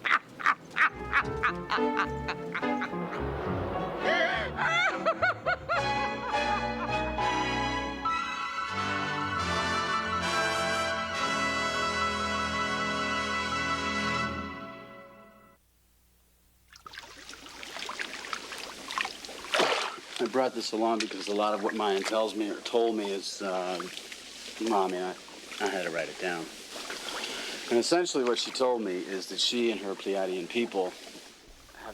I brought this along because a lot of what Mayan tells me or told me is, well, I mean, I had to write it down. And essentially what she told me is that she and her Pleiadian people...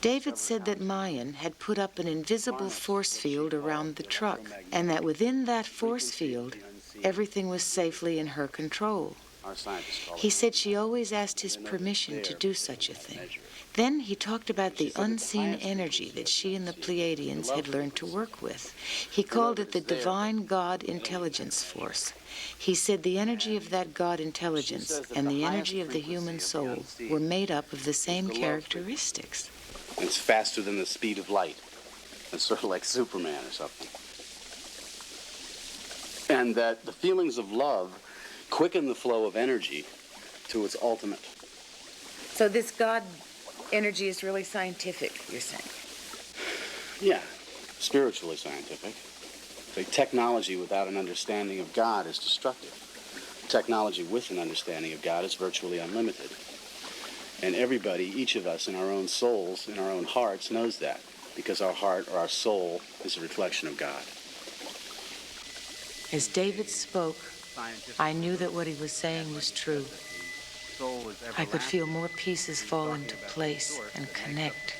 David said that Mayan had put up an invisible force field around the truck, and that within that force field, everything was safely in her control. He said she always asked his permission to do such a thing. Then he talked about the unseen energy that she and the Pleiadians had learned to work with. He called it the divine God intelligence force. He said the energy of that God intelligence and the energy of the human soul were made up of the same characteristics. It's faster than the speed of light. It's sort of like Superman or something. And that the feelings of love quicken the flow of energy to its ultimate. So this God energy is really scientific, you're saying? Yeah, spiritually scientific. The technology without an understanding of God is destructive. Technology with an understanding of God is virtually unlimited. And everybody, each of us in our own souls, in our own hearts, knows that, because our heart or our soul is a reflection of God. As David spoke, I knew that what he was saying was true. I could feel more pieces fall into place and connect.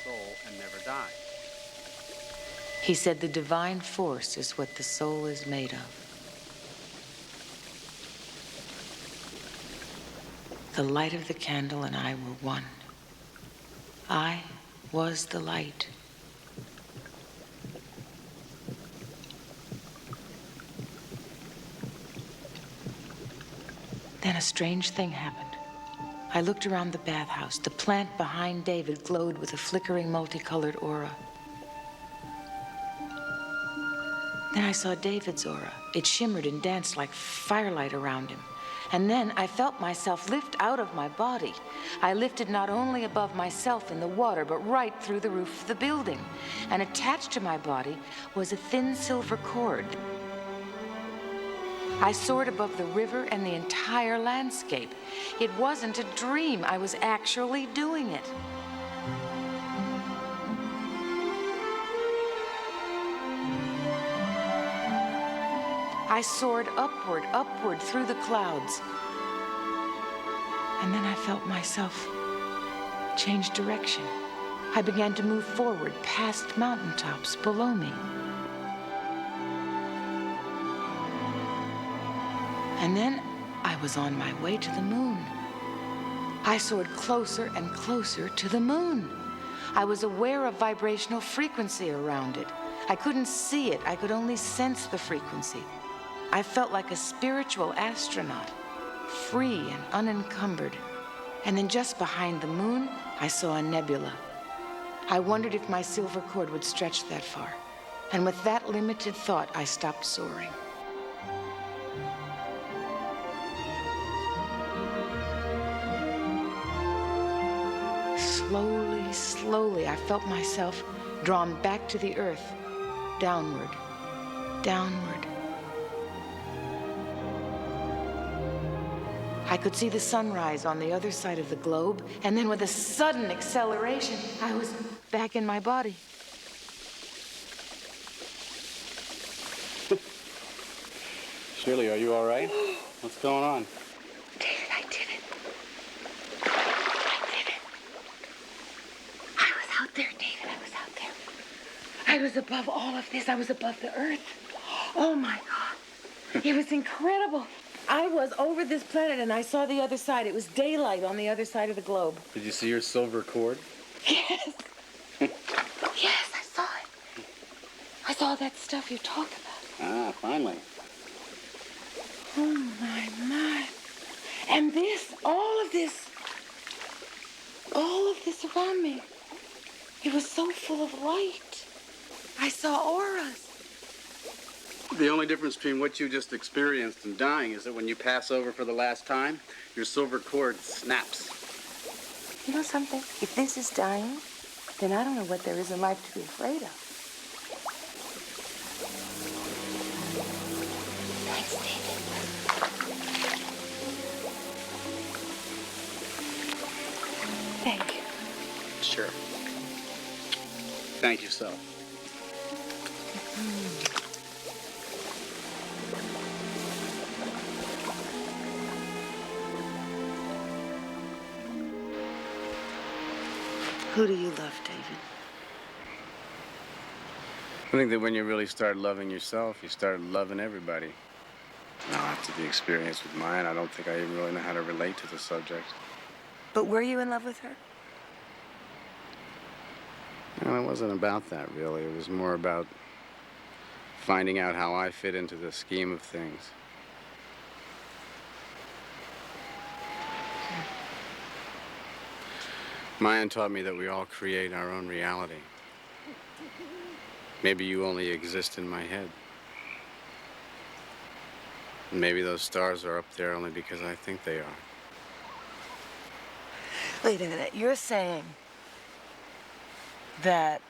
He said the divine force is what the soul is made of. The light of the candle and I were one. I was the light. Then a strange thing happened. I looked around the bathhouse. The plant behind David glowed with a flickering multicolored aura. Then I saw David's aura. It shimmered and danced like firelight around him. And then I felt myself lift out of my body. I lifted not only above myself in the water, but right through the roof of the building. And attached to my body was a thin silver cord. I soared above the river and the entire landscape. It wasn't a dream. I was actually doing it. I soared upward, upward through the clouds. And then I felt myself change direction. I began to move forward past mountaintops below me. And then I was on my way to the moon. I soared closer and closer to the moon. I was aware of vibrational frequency around it. I couldn't see it, I could only sense the frequency. I felt like a spiritual astronaut, free and unencumbered. And then just behind the moon, I saw a nebula. I wondered if my silver cord would stretch that far. And with that limited thought, I stopped soaring. Slowly, slowly, I felt myself drawn back to the earth, downward, downward. I could see the sunrise on the other side of the globe, and then with a sudden acceleration, I was back in my body. Shirley, are you all right? What's going on? David, I did it. I did it. I was out there, David, I was out there. I was above all of this. I was above the earth. Oh, my God. It was incredible. I was over this planet, and I saw the other side. It was daylight on the other side of the globe. Did you see your silver cord? Yes. Yes, I saw it. I saw that stuff you talk about. Ah, finally. Oh, my. And this, all of this around me, it was so full of light. I saw auras. The only difference between what you just experienced and dying is that when you pass over for the last time, your silver cord snaps. You know something? If this is dying, then I don't know what there is in life to be afraid of. Thanks, David. Thank you. Sure. Thank you so. Who do you love, David? I think that when you really start loving yourself, you start loving everybody. Now, after the experience with mine, I don't think I even really know how to relate to the subject. But were you in love with her? Well, it wasn't about that, really. It was more about finding out how I fit into the scheme of things. Mayan taught me that we all create our own reality. Maybe you only exist in my head. Maybe those stars are up there only because I think they are. Wait a minute, you're saying that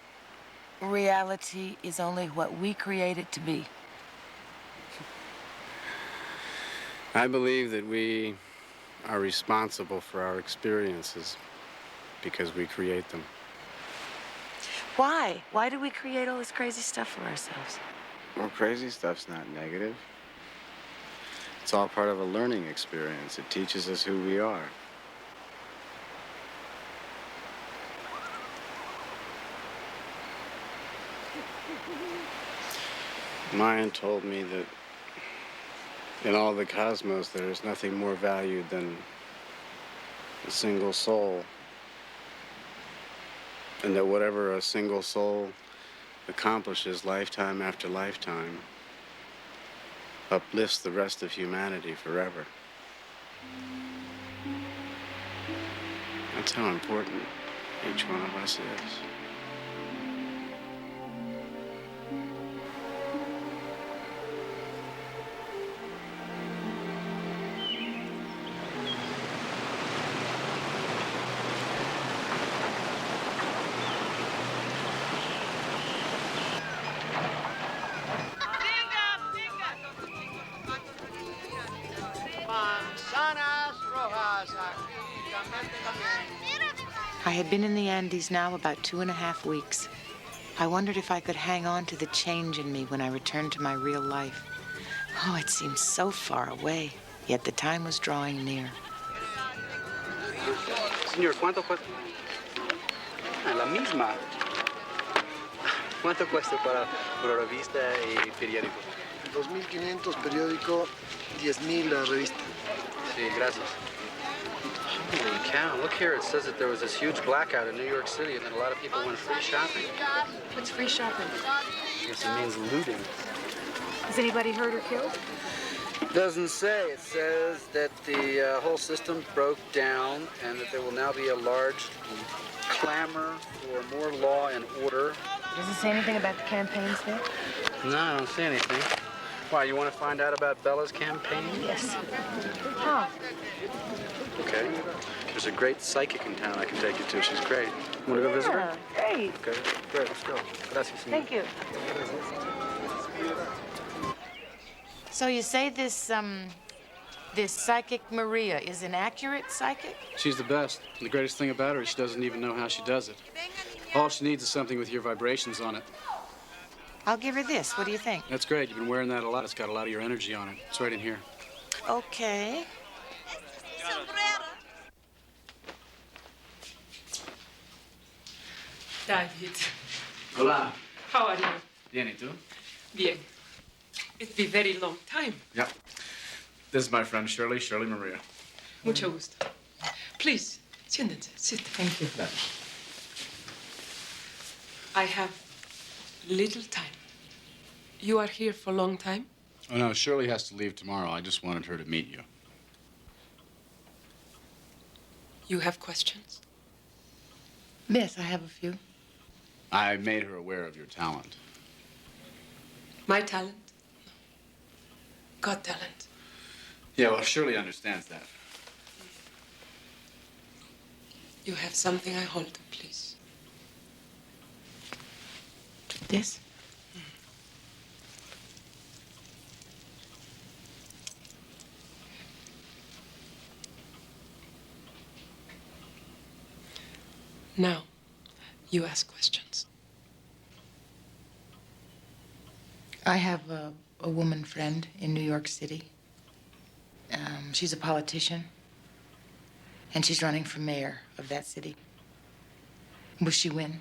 reality is only what we create it to be? I believe that we are responsible for our experiences because we create them. Why? Why do we create all this crazy stuff for ourselves? Well, crazy stuff's not negative. It's all part of a learning experience. It teaches us who we are. Mayan told me that in all the cosmos there is nothing more valued than a single soul. And that whatever a single soul accomplishes lifetime after lifetime uplifts the rest of humanity forever. That's how important each one of us is. I had been in the Andes now about 2.5 weeks. I wondered if I could hang on to the change in me when I returned to my real life. Oh, it seemed so far away, yet the time was drawing near. Señor, ¿cuánto cuesta? Ah, la misma. ¿Cuánto cuesta para revista y periódico? 2.500 periódico, 10.000 la revista. Sí, gracias. Holy cow, look here. It says that there was this huge blackout in New York City and that a lot of people went free shopping. What's free shopping? I guess it means looting. Is anybody hurt or killed? Doesn't say. It says that the whole system broke down and that there will now be a large clamor for more law and order. Does it say anything about the campaigns there? No, I don't see anything. Why, you want to find out about Bella's campaign? Yes. How? Okay. There's a great psychic in town I can take you to. She's great. Want to go visit her? Great. Okay, great. Let's go. Gracias, señor. Thank you. So you say this psychic Maria is an accurate psychic? She's the best. And the greatest thing about her is she doesn't even know how she does it. All she needs is something with your vibrations on it. I'll give her this. What do you think? That's great. You've been wearing that a lot. It's got a lot of your energy on it. It's right in here. Okay. David, Hola. how are you? Bien, ¿y tú? Bien. It's been a very long time. Yep. This is my friend Shirley Maria. Mucho gusto. Please, siéntense. Sit. Thank you. I have little time. You are here for a long time? Oh, no, Shirley has to leave tomorrow. I just wanted her to meet you. You have questions? Yes, I have a few. I made her aware of your talent. My talent? God talent. Yeah, well, Shirley understands that. You have something I hold, please. This? Now, you ask questions. I have a woman friend in New York City. She's a politician, and she's running for mayor of that city. Will she win?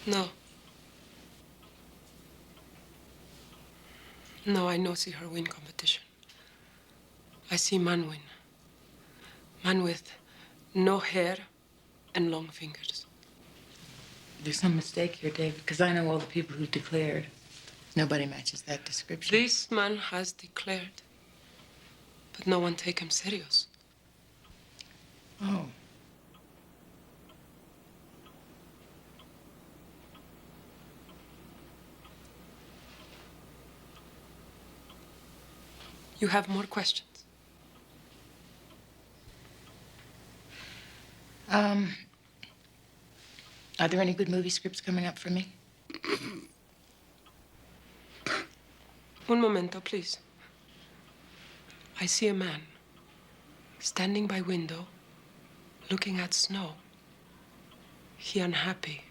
No. No, I no see her win competition. I see man win. Man with no hair and long fingers. There's some mistake here, David, because I know all the people who declared. Nobody matches that description. This man has declared, but no one take him serious. Oh. You have more questions? Are there any good movie scripts coming up for me? Un momento, please. I see a man standing by window, looking at snow. He unhappy.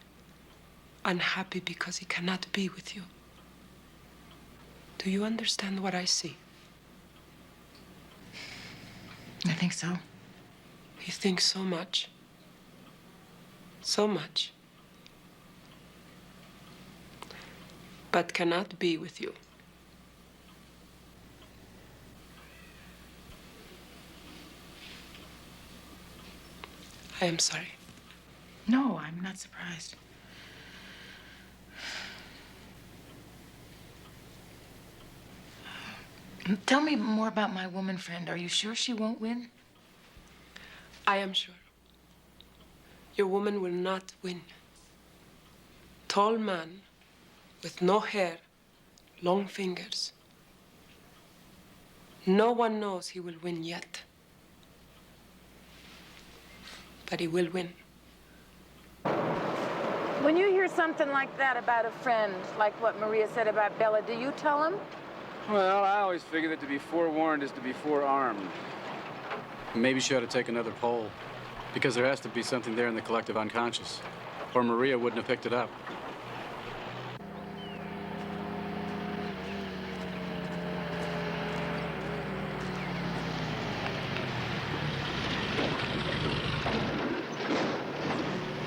Unhappy because he cannot be with you. Do you understand what I see? I think so. He thinks so much. So much. But cannot be with you. I am sorry. No, I'm not surprised. Tell me more about my woman friend. Are you sure she won't win? I am sure. Your woman will not win. Tall man with no hair, long fingers. No one knows he will win yet. But he will win. When you hear something like that about a friend, like what Maria said about Bella, do you tell him? Well, I always figure that to be forewarned is to be forearmed. Maybe she ought to take another poll, because there has to be something there in the collective unconscious, or Maria wouldn't have picked it up.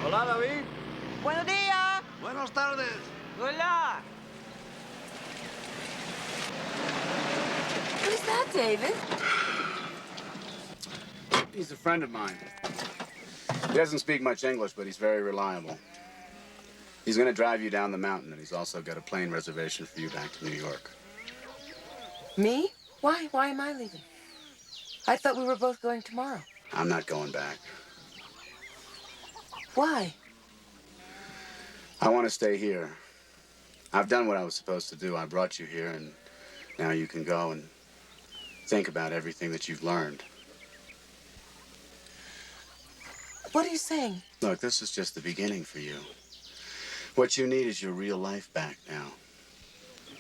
Hola, David. Buenos días. Buenas tardes. Hola. Who's that, David? He's a friend of mine. He doesn't speak much English, but he's very reliable. He's going to drive you down the mountain, and he's also got a plane reservation for you back to New York. Me? Why? Why am I leaving? I thought we were both going tomorrow. I'm not going back. Why? I want to stay here. I've done what I was supposed to do. I brought you here, and now you can go and think about everything that you've learned. What are you saying? Look, this is just the beginning for you. What you need is your real life back now.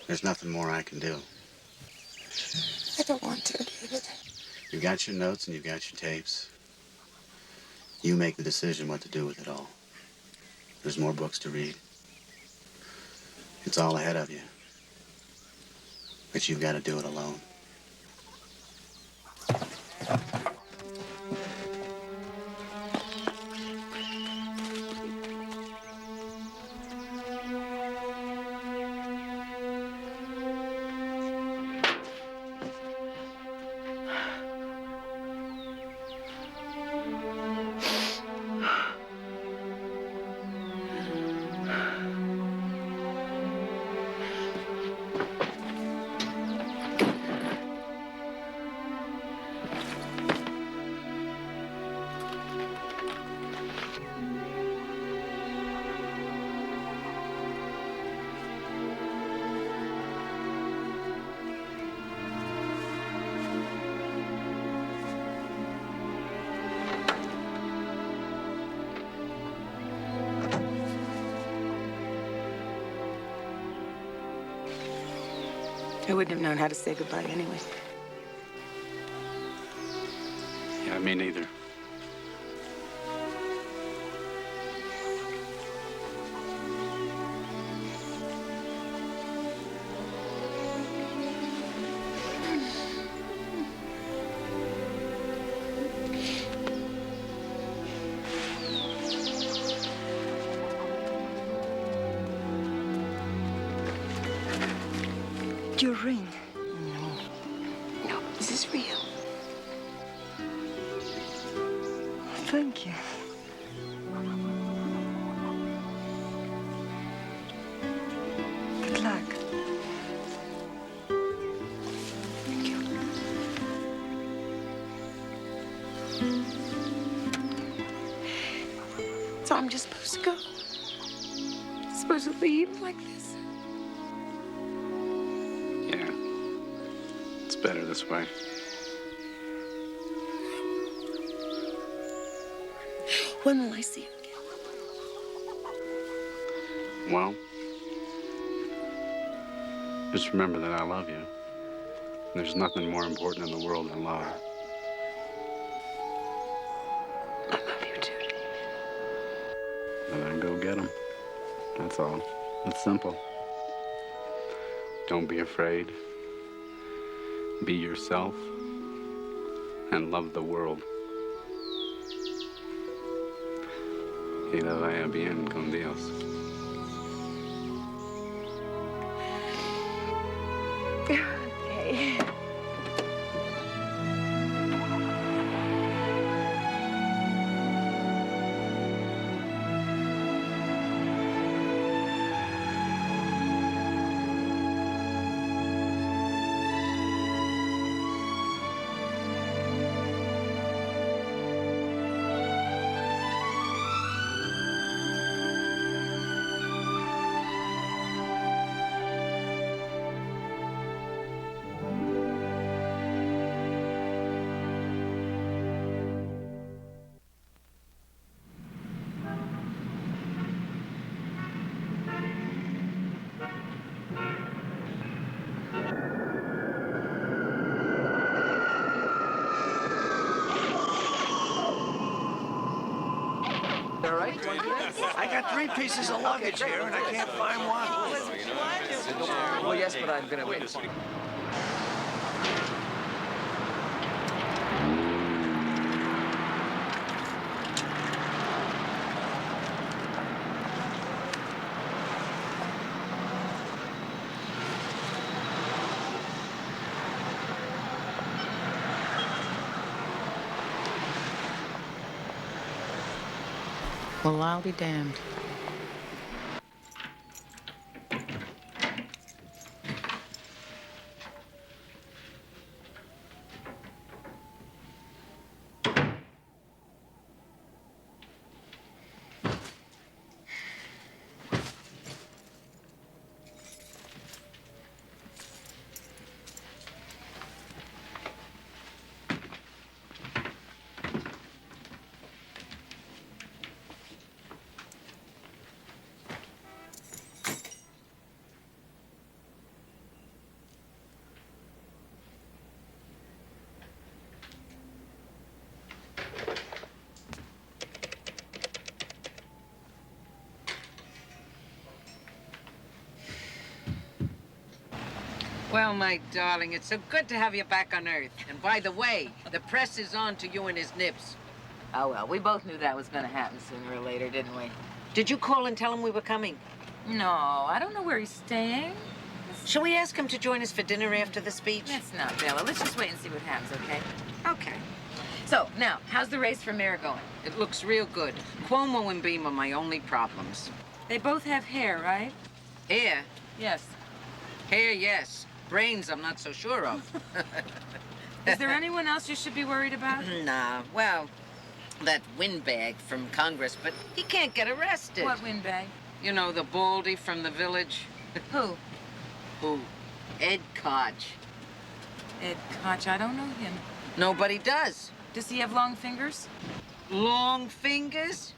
There's nothing more I can do. I don't want to, David. You've got your notes and you've got your tapes. You make the decision what to do with it all. There's more books to read. It's all ahead of you. But you've got to do it alone. I wouldn't have known how to say goodbye anyway. Yeah, me neither. Your ring. No, this is real. Thank you. Good luck. Thank you. So I'm just supposed to go? Supposed to leave like this? Yeah. It's better this way. When will I see him again? Well, just remember that I love you. There's nothing more important in the world than love. I love you too, David. And then go get him. That's all. It's simple. Don't be afraid. Be yourself. And love the world. Y la vaya bien con Dios. Okay. all right? I got 3 pieces of luggage here, and I can't find one. Well, yes, but I'm gonna wait. Well, I'll be damned. Well, my darling, it's so good to have you back on Earth. And by the way, the press is on to you and his nibs. Oh, well, we both knew that was going to happen sooner or later, didn't we? Did you call and tell him we were coming? No, I don't know where he's staying. Shall we ask him to join us for dinner after the speech? Let's not, Bella. Let's just wait and see what happens, okay? Okay. So, now, how's the race for mayor going? It looks real good. Cuomo and Beam are my only problems. They both have hair, right? Hair? Yes. Hair, yes. Brains, I'm not so sure of. Is there anyone else you should be worried about? Nah, well, that windbag from Congress, but he can't get arrested. What windbag? You know, the baldy from the village. Who? Who? Ed Koch. Ed Koch, I don't know him. Nobody does. Does he have long fingers? Long fingers?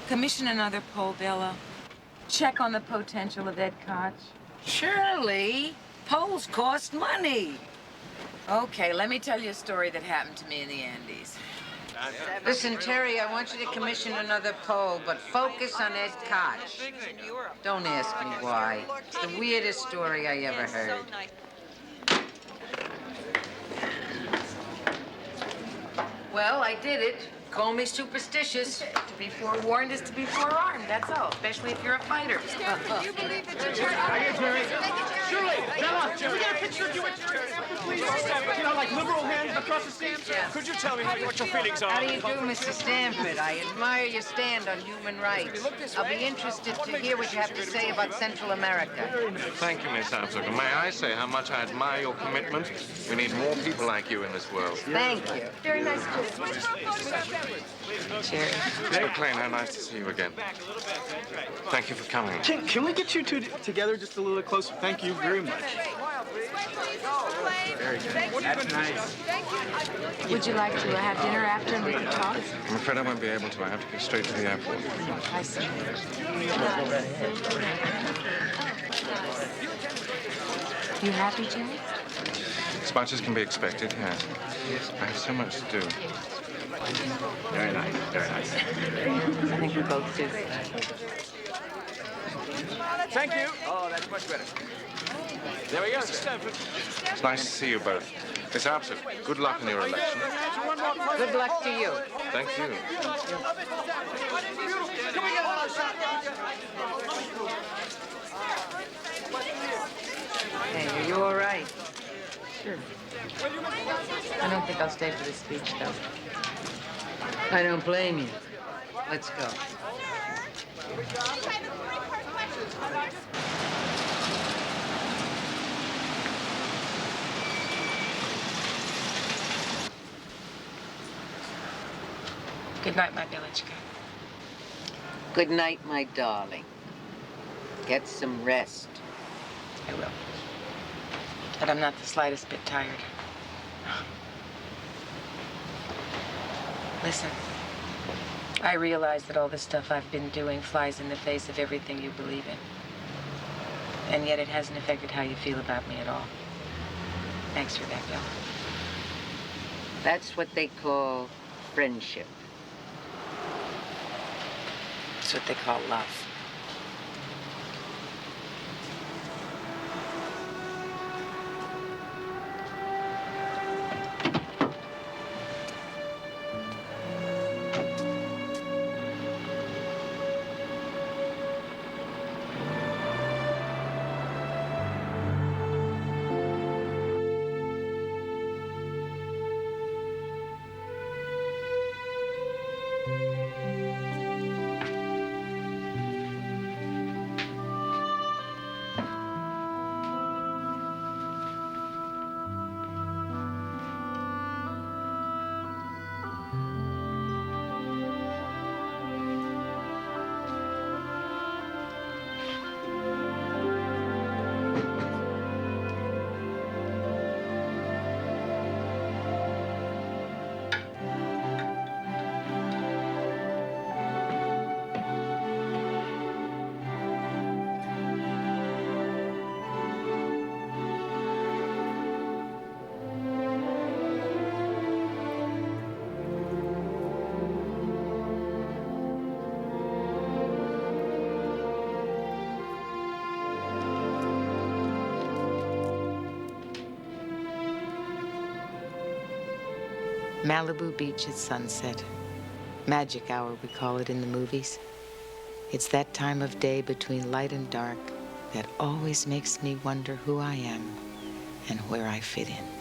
Commission another poll, Bella. Check on the potential of Ed Koch. Shirley, polls cost money. Okay, let me tell you a story that happened to me in the Andes. Listen, Terry, I want you to commission another poll, but focus on Ed Koch. Don't ask me why. It's the weirdest story I ever heard. Well, I did it. Call me superstitious. To be forewarned is to be forearmed, that's all, especially if you're a fighter. Do you believe that you're Shirley, Bella, can we get a picture of you at your example, please? You know, like liberal hands across the stage. Could you tell me what your feelings are? How do you do, Mr. Stanford? I admire your stand on human rights. I'll be interested to hear what you have to say about Central America. Thank you, Miss Abzug. And may I say how much I admire your commitment? We need more people like you in this world. Thank you. very nice to Jerry. Miss MacLaine, how nice to see you again. Thank you for coming. Can we get you two together just a little closer? Thank you very much. Very good. That's nice. Would you like to have dinner after and we can talk? I'm afraid I won't be able to. I have to go straight to the airport. I see. You happy, Jerry? As much as can be expected, yes. I have so much to do. Very nice. Very nice. I think we both do. Thank you. Oh, that's much better. There we go. It's nice to see you both. Miss Abzug, good luck in your election. Good luck to you. Thank you. Hey, are you all right? Sure. I don't think I'll stay for this speech, though. I don't blame you. Let's go. Good night, my village guy. Good night, my darling. Get some rest. I will. But I'm not the slightest bit tired. Listen, I realize that all this stuff I've been doing flies in the face of everything you believe in. And yet it hasn't affected how you feel about me at all. Thanks for that, Bella. That's what they call friendship. That's what they call love. Malibu Beach at sunset. Magic hour, we call it in the movies. It's that time of day between light and dark that always makes me wonder who I am and where I fit in.